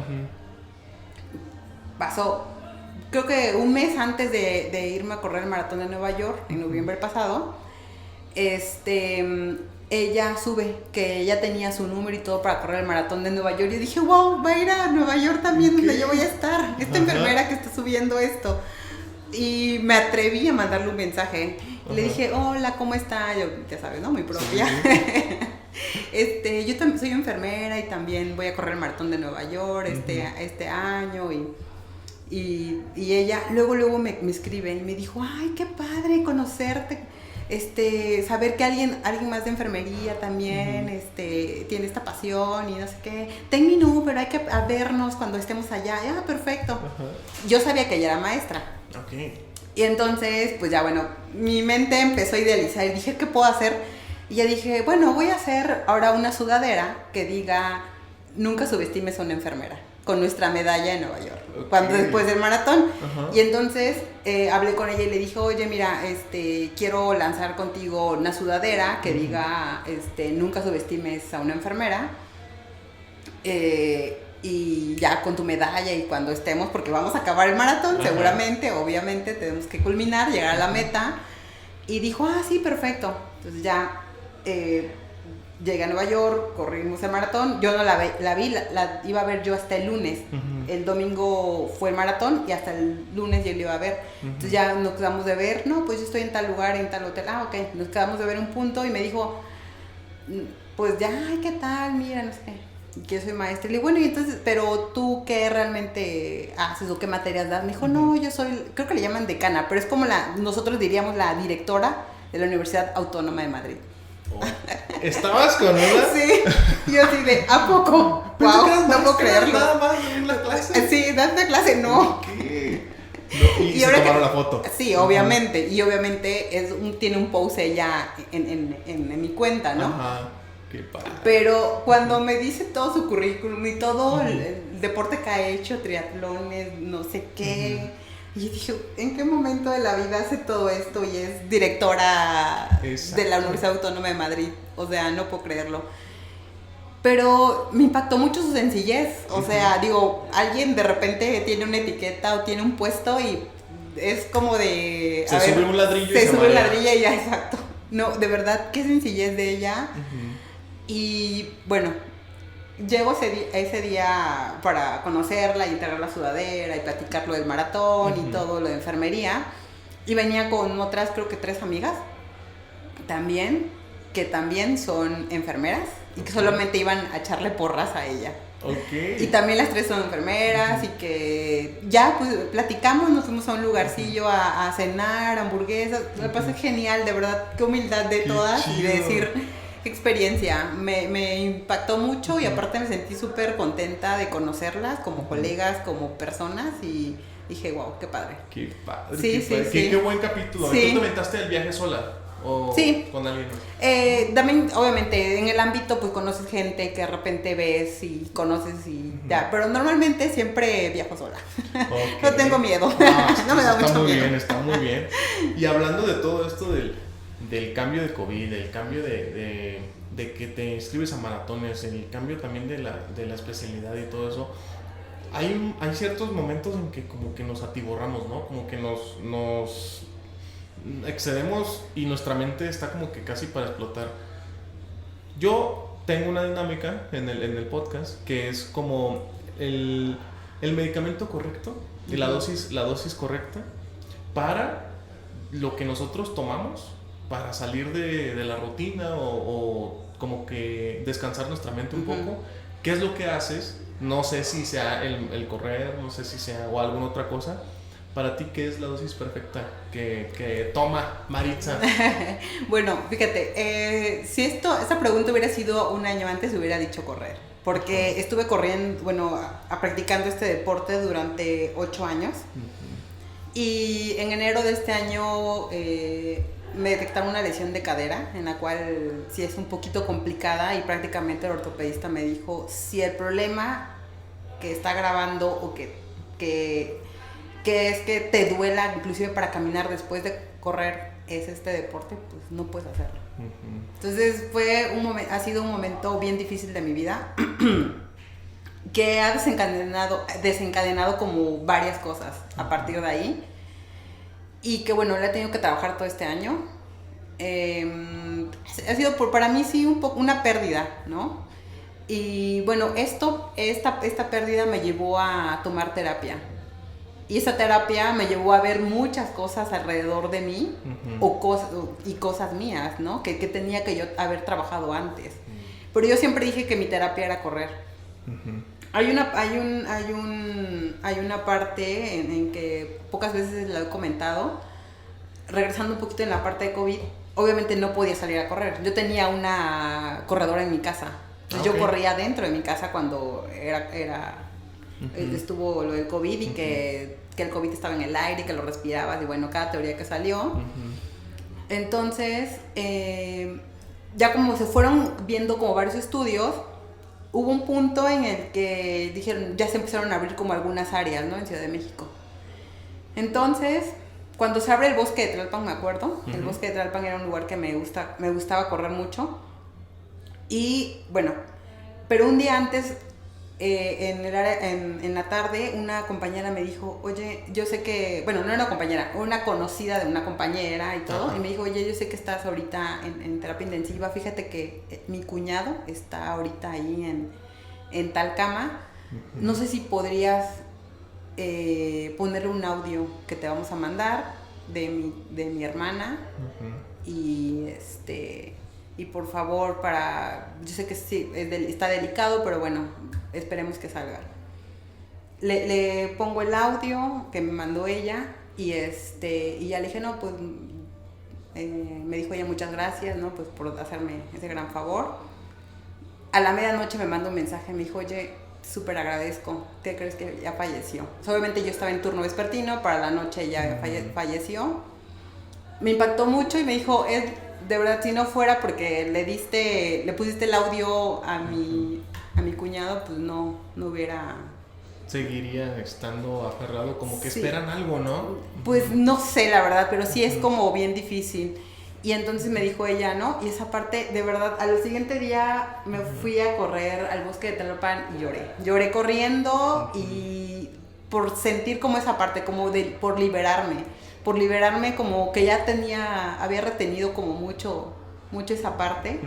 B: Pasó, creo que un mes antes de irme a correr el maratón de Nueva York, en noviembre pasado, ella sube que ella tenía su número y todo para correr el maratón de Nueva York, y dije, wow, va a ir a Nueva York también, donde yo voy a estar, esta enfermera que está subiendo esto. Y me atreví a mandarle un mensaje. Le dije, hola, ¿cómo está? Yo, ya sabes, ¿no? Muy propia. Sí. Yo también soy enfermera y también voy a correr el maratón de Nueva York este año. Y ella luego me escribe y me dijo, ay, qué padre conocerte. Saber que alguien más de enfermería también tiene esta pasión y no sé qué. Ten mi número, hay que vernos cuando estemos allá. Ah, perfecto. Yo sabía que ella era maestra.
A: Okay.
B: Y entonces, pues ya bueno, mi mente empezó a idealizar y dije, ¿qué puedo hacer? Y ya dije, bueno, voy a hacer ahora una sudadera que diga, nunca subestimes a una enfermera, con nuestra medalla en Nueva York, después del maratón. Y entonces hablé con ella y le dije, oye, mira, quiero lanzar contigo una sudadera que diga, nunca subestimes a una enfermera. Y ya con tu medalla y cuando estemos, porque vamos a acabar el maratón, seguramente, obviamente, tenemos que culminar, llegar a la meta. Y dijo, sí, perfecto. Entonces ya llegué a Nueva York, corrimos el maratón. Yo no la vi, la iba a ver yo hasta el lunes. El domingo fue el maratón y hasta el lunes yo la iba a ver. Entonces ya nos quedamos de ver, no, pues yo estoy en tal lugar, en tal hotel. Ok, nos quedamos de ver un punto y me dijo, pues ya, ay, ¿qué tal? Mira, no sé qué. Que yo soy maestra. Y le digo, bueno, y entonces, pero tú qué realmente haces o qué materias das. Me dijo, no, yo soy, creo que le llaman decana, pero es como nosotros diríamos la directora de la Universidad Autónoma de Madrid.
A: ¿Estabas con ella?
B: Sí, yo así de, ¿a poco? Wow, no puedo creerlo.
A: Nada más en la clase.
B: Sí, dando clase, no.
A: ¿Qué? No, y se tomaron la foto.
B: Sí, obviamente. Y obviamente tiene un post ella en mi cuenta, ¿no?
A: Qué padre.
B: Pero cuando me dice todo su currículum y todo el deporte que ha hecho, triatlones, no sé qué, y yo dije, ¿en qué momento de la vida hace todo esto y es directora de la Universidad Autónoma de Madrid? O sea, no puedo creerlo. Pero me impactó mucho su sencillez. O sea, digo, alguien de repente tiene una etiqueta o tiene un puesto y es como de...
A: sube un ladrillo
B: se sube un ladrillo y ya, exacto. No, de verdad, qué sencillez de ella. Y bueno, llego ese día para conocerla y entregar la sudadera y platicar lo del maratón y todo lo de enfermería. Y venía con otras, creo que 3 amigas también, que también son enfermeras y que solamente iban a echarle porras a ella. Y también las 3 son enfermeras y que ya pues platicamos, nos fuimos a un lugarcillo a cenar, hamburguesas. Me pasé genial, de verdad, qué humildad de todas y de decir... Qué experiencia, me impactó mucho y aparte me sentí súper contenta de conocerlas como colegas, como personas y dije, wow, qué padre.
A: Qué padre,
B: sí,
A: qué padre.
B: Sí.
A: Qué buen capítulo.
B: Sí.
A: ¿Tú te aventaste el viaje sola? ¿O
B: sí.
A: con alguien más?
B: También, obviamente, en el ámbito, pues conoces gente que de repente ves y conoces y ya. Pero normalmente siempre viajo sola. Okay. No tengo miedo. No me da mucho miedo.
A: Está muy bien. Y hablando de todo esto del cambio de COVID, del cambio de que te inscribes a maratones, el cambio también de la especialidad y todo eso, hay ciertos momentos en que como que nos atiborramos, ¿no? Como que nos excedemos y nuestra mente está como que casi para explotar. Yo tengo una dinámica en el podcast que es como el medicamento correcto y la dosis correcta para lo que nosotros tomamos para salir de la rutina o como que descansar nuestra mente un poco. ¿Qué es lo que haces? No sé si sea el correr, no sé si sea o alguna otra cosa. Para ti, ¿qué es la dosis perfecta que toma Maritza?
B: Bueno, fíjate, si esta pregunta hubiera sido un año antes, hubiera dicho correr. Porque estuve corriendo, practicando este deporte durante 8 años. Y en enero de este año me detectaron una lesión de cadera, en la cual sí es un poquito complicada y prácticamente el ortopedista me dijo, si el problema que está agravando o que es que te duela inclusive para caminar después de correr es este deporte, pues no puedes hacerlo. Entonces ha sido un momento bien difícil de mi vida que ha desencadenado como varias cosas a partir de ahí y que le he tenido que trabajar todo este año. Ha sido para mí sí un poco una pérdida, ¿no? Y esta pérdida me llevó a tomar terapia. Y esa terapia me llevó a ver muchas cosas alrededor de mí y cosas mías, ¿no? Que tenía que yo haber trabajado antes. Pero yo siempre dije que mi terapia era correr. Hay una parte en que pocas veces la he comentado, regresando un poquito en la parte de COVID, obviamente no podía salir a correr. Yo tenía una corredora en mi casa. Entonces yo corría dentro de mi casa cuando estuvo lo del COVID y que el COVID estaba en el aire y que lo respirabas y cada teoría que salió. Entonces, ya como se fueron viendo como varios estudios, hubo un punto en el que dijeron, ya se empezaron a abrir como algunas áreas, ¿no? En Ciudad de México. Entonces, cuando se abre el bosque de Tlalpan, me acuerdo, el bosque de Tlalpan era un lugar que me gustaba correr mucho. Y pero un día antes, en la tarde, una compañera me dijo, oye, yo sé que, no era una compañera, una conocida de una compañera y todo, y me dijo, oye, yo sé que estás ahorita en terapia intensiva, fíjate que mi cuñado está ahorita ahí en tal cama, no sé si podrías ponerle un audio que te vamos a mandar de mi hermana, y por favor, yo sé que sí, está delicado, pero esperemos que salga. Le pongo el audio que me mandó ella y ya le dije, no, pues me dijo ella muchas gracias, ¿no? Pues por hacerme ese gran favor. A la medianoche me mandó un mensaje, me dijo, oye, súper agradezco, ¿qué crees que ya falleció? Obviamente yo estaba en turno vespertino, para la noche ya falleció. Me impactó mucho y me dijo, de verdad, si no fuera porque le pusiste el audio a mi cuñado, pues no hubiera...
A: Seguiría estando aferrado, como que esperan algo, ¿no?
B: Pues no sé, la verdad, pero sí es como bien difícil. Y entonces me dijo ella, ¿no? Y esa parte, de verdad, al siguiente día me fui a correr al bosque de Tlalpan y lloré. Lloré corriendo y por sentir como esa parte, como por liberarme como que ya había retenido como mucho esa parte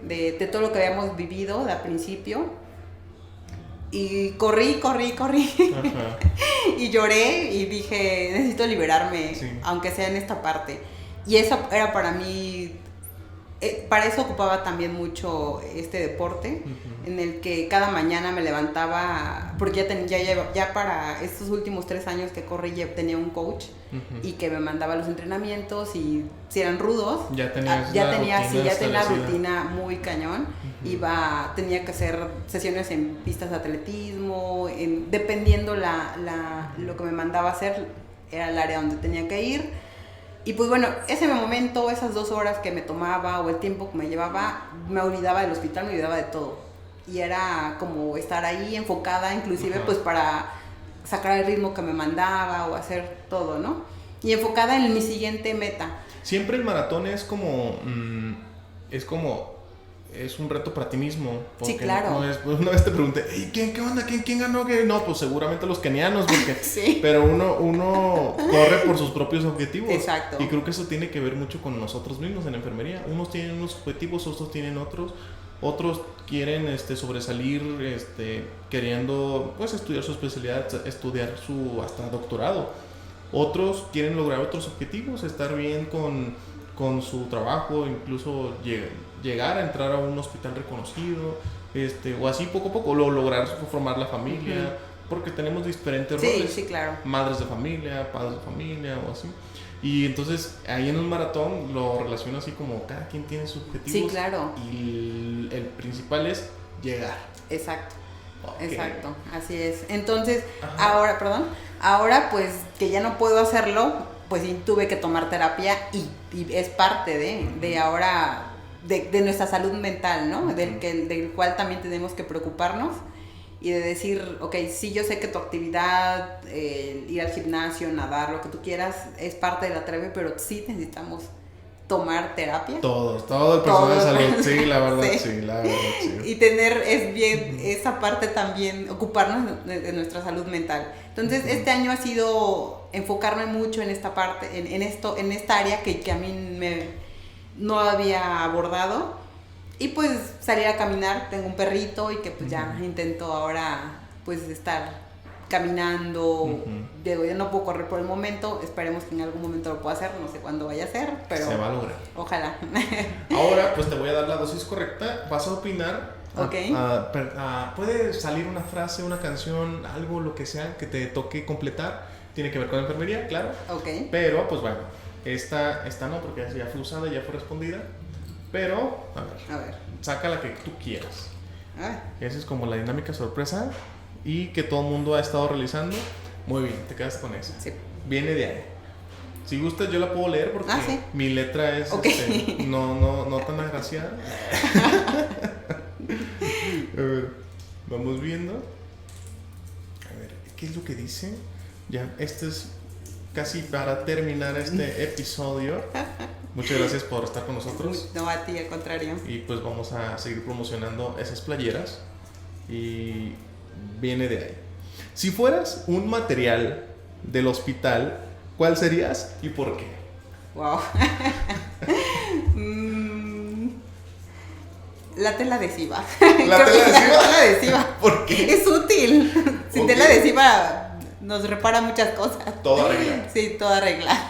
B: de todo lo que habíamos vivido al principio. Y corrí y lloré y dije, necesito liberarme, aunque sea en esta parte. Y eso era para mí, para eso ocupaba también mucho este deporte, en el que cada mañana me levantaba, porque ya para estos últimos 3 años que corrí ya tenía un coach y que me mandaba los entrenamientos y si eran rudos, ya tenía la rutina muy cañón. Tenía que hacer sesiones en pistas de atletismo, dependiendo lo que me mandaba hacer, era el área donde tenía que ir. Y pues bueno, ese momento, esas 2 horas que me tomaba o el tiempo que me llevaba, me olvidaba del hospital, me olvidaba de todo. Y era como estar ahí enfocada, inclusive pues para sacar el ritmo que me mandaba o hacer todo, ¿no? Y enfocada en mi siguiente meta.
A: Siempre el maratón es como... es un reto para ti mismo.
B: Sí, claro.
A: Una vez te pregunté, ¿qué onda? ¿Quién ganó? No, pues seguramente los kenianos, porque...
B: Sí.
A: Pero uno corre por sus propios objetivos.
B: Exacto.
A: Y creo que eso tiene que ver mucho con nosotros mismos en la enfermería. Unos tienen unos objetivos, otros tienen otros. Otros quieren sobresalir queriendo pues estudiar su especialidad, estudiar su hasta doctorado. Otros quieren lograr otros objetivos, estar bien con su trabajo, incluso llegar a entrar a un hospital reconocido, o así poco a poco lograr formar la familia, porque tenemos diferentes roles.
B: Sí, claro.
A: Madres de familia, padres de familia o así. Y entonces ahí en un maratón lo relaciono así como cada quien tiene sus objetivos.
B: Sí, claro.
A: Y el principal es llegar.
B: Exacto.
A: Okay.
B: Exacto, así es. Entonces, ahora pues que ya no puedo hacerlo, pues sí tuve que tomar terapia y es parte de ahora, de nuestra salud mental, ¿no? Del cual también tenemos que preocuparnos y de decir, ok, sí, yo sé que tu actividad, ir al gimnasio, nadar, lo que tú quieras, es parte de la terapia, pero sí necesitamos tomar terapia.
A: Todo el personal de salud, sí, la verdad, sí.
B: Y tener esa parte también, ocuparnos de nuestra salud mental. Entonces, este año ha sido enfocarme mucho en esta parte, en esta área que a mí no había abordado. Y pues salir a caminar, tengo un perrito y que pues ya intento ahora pues estar caminando. Digo, yo no puedo correr por el momento, esperemos que en algún momento lo pueda hacer, no sé cuándo vaya a ser, pero
A: se va a lograr.
B: Ojalá.
A: Ahora pues te voy a dar la dosis correcta, vas a opinar.
B: Okay.
A: Puede salir una frase, una canción, algo, lo que sea que te toque completar, tiene que ver con la enfermería, claro.
B: Okay.
A: Pero pues bueno, esta no, porque ya fue usada, ya fue respondida. Pero, a ver, saca la que tú quieras. Esa es como la dinámica sorpresa y que todo el mundo ha estado realizando. Muy bien, te quedas con esa.
B: Sí.
A: Viene de ahí. Si gustas, yo la puedo leer porque
B: ¿sí?
A: Mi letra es no tan agraciada. A ver, vamos viendo. A ver, ¿qué es lo que dice? Ya, este es casi para terminar este episodio. Muchas gracias por estar con nosotros.
B: No, a ti, al contrario.
A: Y pues vamos a seguir promocionando esas playeras. Y viene de ahí. Si fueras un material del hospital, ¿cuál serías y por qué?
B: Wow. La tela adhesiva.
A: ¿La tela
B: adhesiva?
A: ¿Por qué?
B: Es útil. Sin tela adhesiva nos repara muchas cosas.
A: Todo arregla.
B: Sí, todo arregla.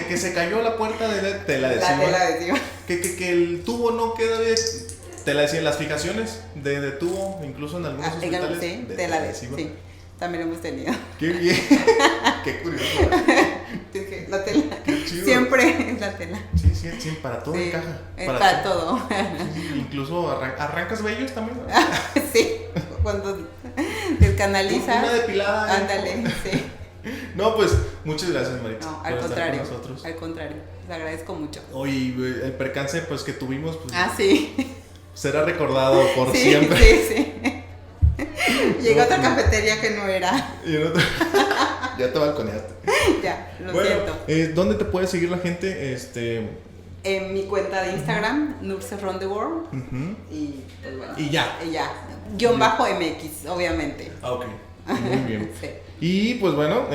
A: Que se cayó la puerta de la tela adhesiva.
B: La tela adhesiva.
A: Que el tubo no queda bien. Tela adhesiva. Las fijaciones de tubo, incluso en algunos hospitales.
B: Sí, de tela adhesiva. Sí, también hemos tenido.
A: Qué bien. Qué curioso.
B: Dije, la tela.
A: Qué chido.
B: Siempre es la tela.
A: Sí, para todo encaja.
B: Para todo.
A: Sí, incluso arrancas vellos también, ¿no?
B: Sí, cuando descanaliza.
A: Una depilada.
B: Ándale, sí.
A: No, pues, muchas gracias, Maritza.
B: No, al contrario. Al contrario, les agradezco mucho.
A: Oye, el percance pues que tuvimos, pues,
B: sí.
A: será recordado por siempre.
B: Sí. Llegó a otra cafetería que no era.
A: Ya te balconeaste.
B: Ya, lo siento.
A: ¿Dónde te puede seguir la gente?
B: En mi cuenta de Instagram, Nurses Around the World. Y pues bueno.
A: Y ya.
B: _MX, obviamente.
A: Ok. Muy bien.
B: Sí.
A: Y pues bueno,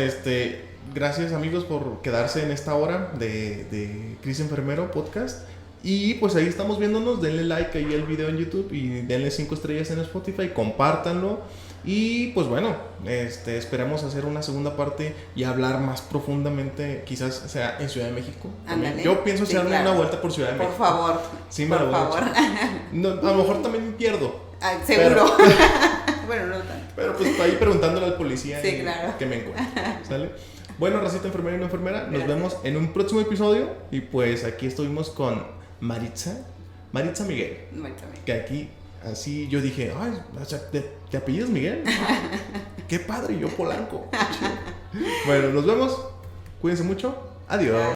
A: gracias amigos por quedarse en esta hora de Cris Enfermero Podcast. Y pues ahí estamos viéndonos, denle like ahí al video en YouTube y denle 5 estrellas en Spotify, compártanlo. Y pues bueno, esperamos hacer una segunda parte y hablar más profundamente, quizás sea en Ciudad de México. Yo pienso hacerme una vuelta por Ciudad de México.
B: Por favor.
A: Sí, me lo voy a echar. No, a lo mejor también me pierdo.
B: Seguro. Bueno, no tanto.
A: Pero pues ahí preguntándole al policía
B: claro.
A: que me encuentra. ¿Sale? Bueno, racita enfermera y no enfermera, nos vemos en un próximo episodio. Y pues aquí estuvimos con Maritza Miguel. Que aquí, así yo dije, ay, o sea, ¿te apellidas Miguel? Qué padre, yo Polanco. Bueno, nos vemos. Cuídense mucho. Adiós.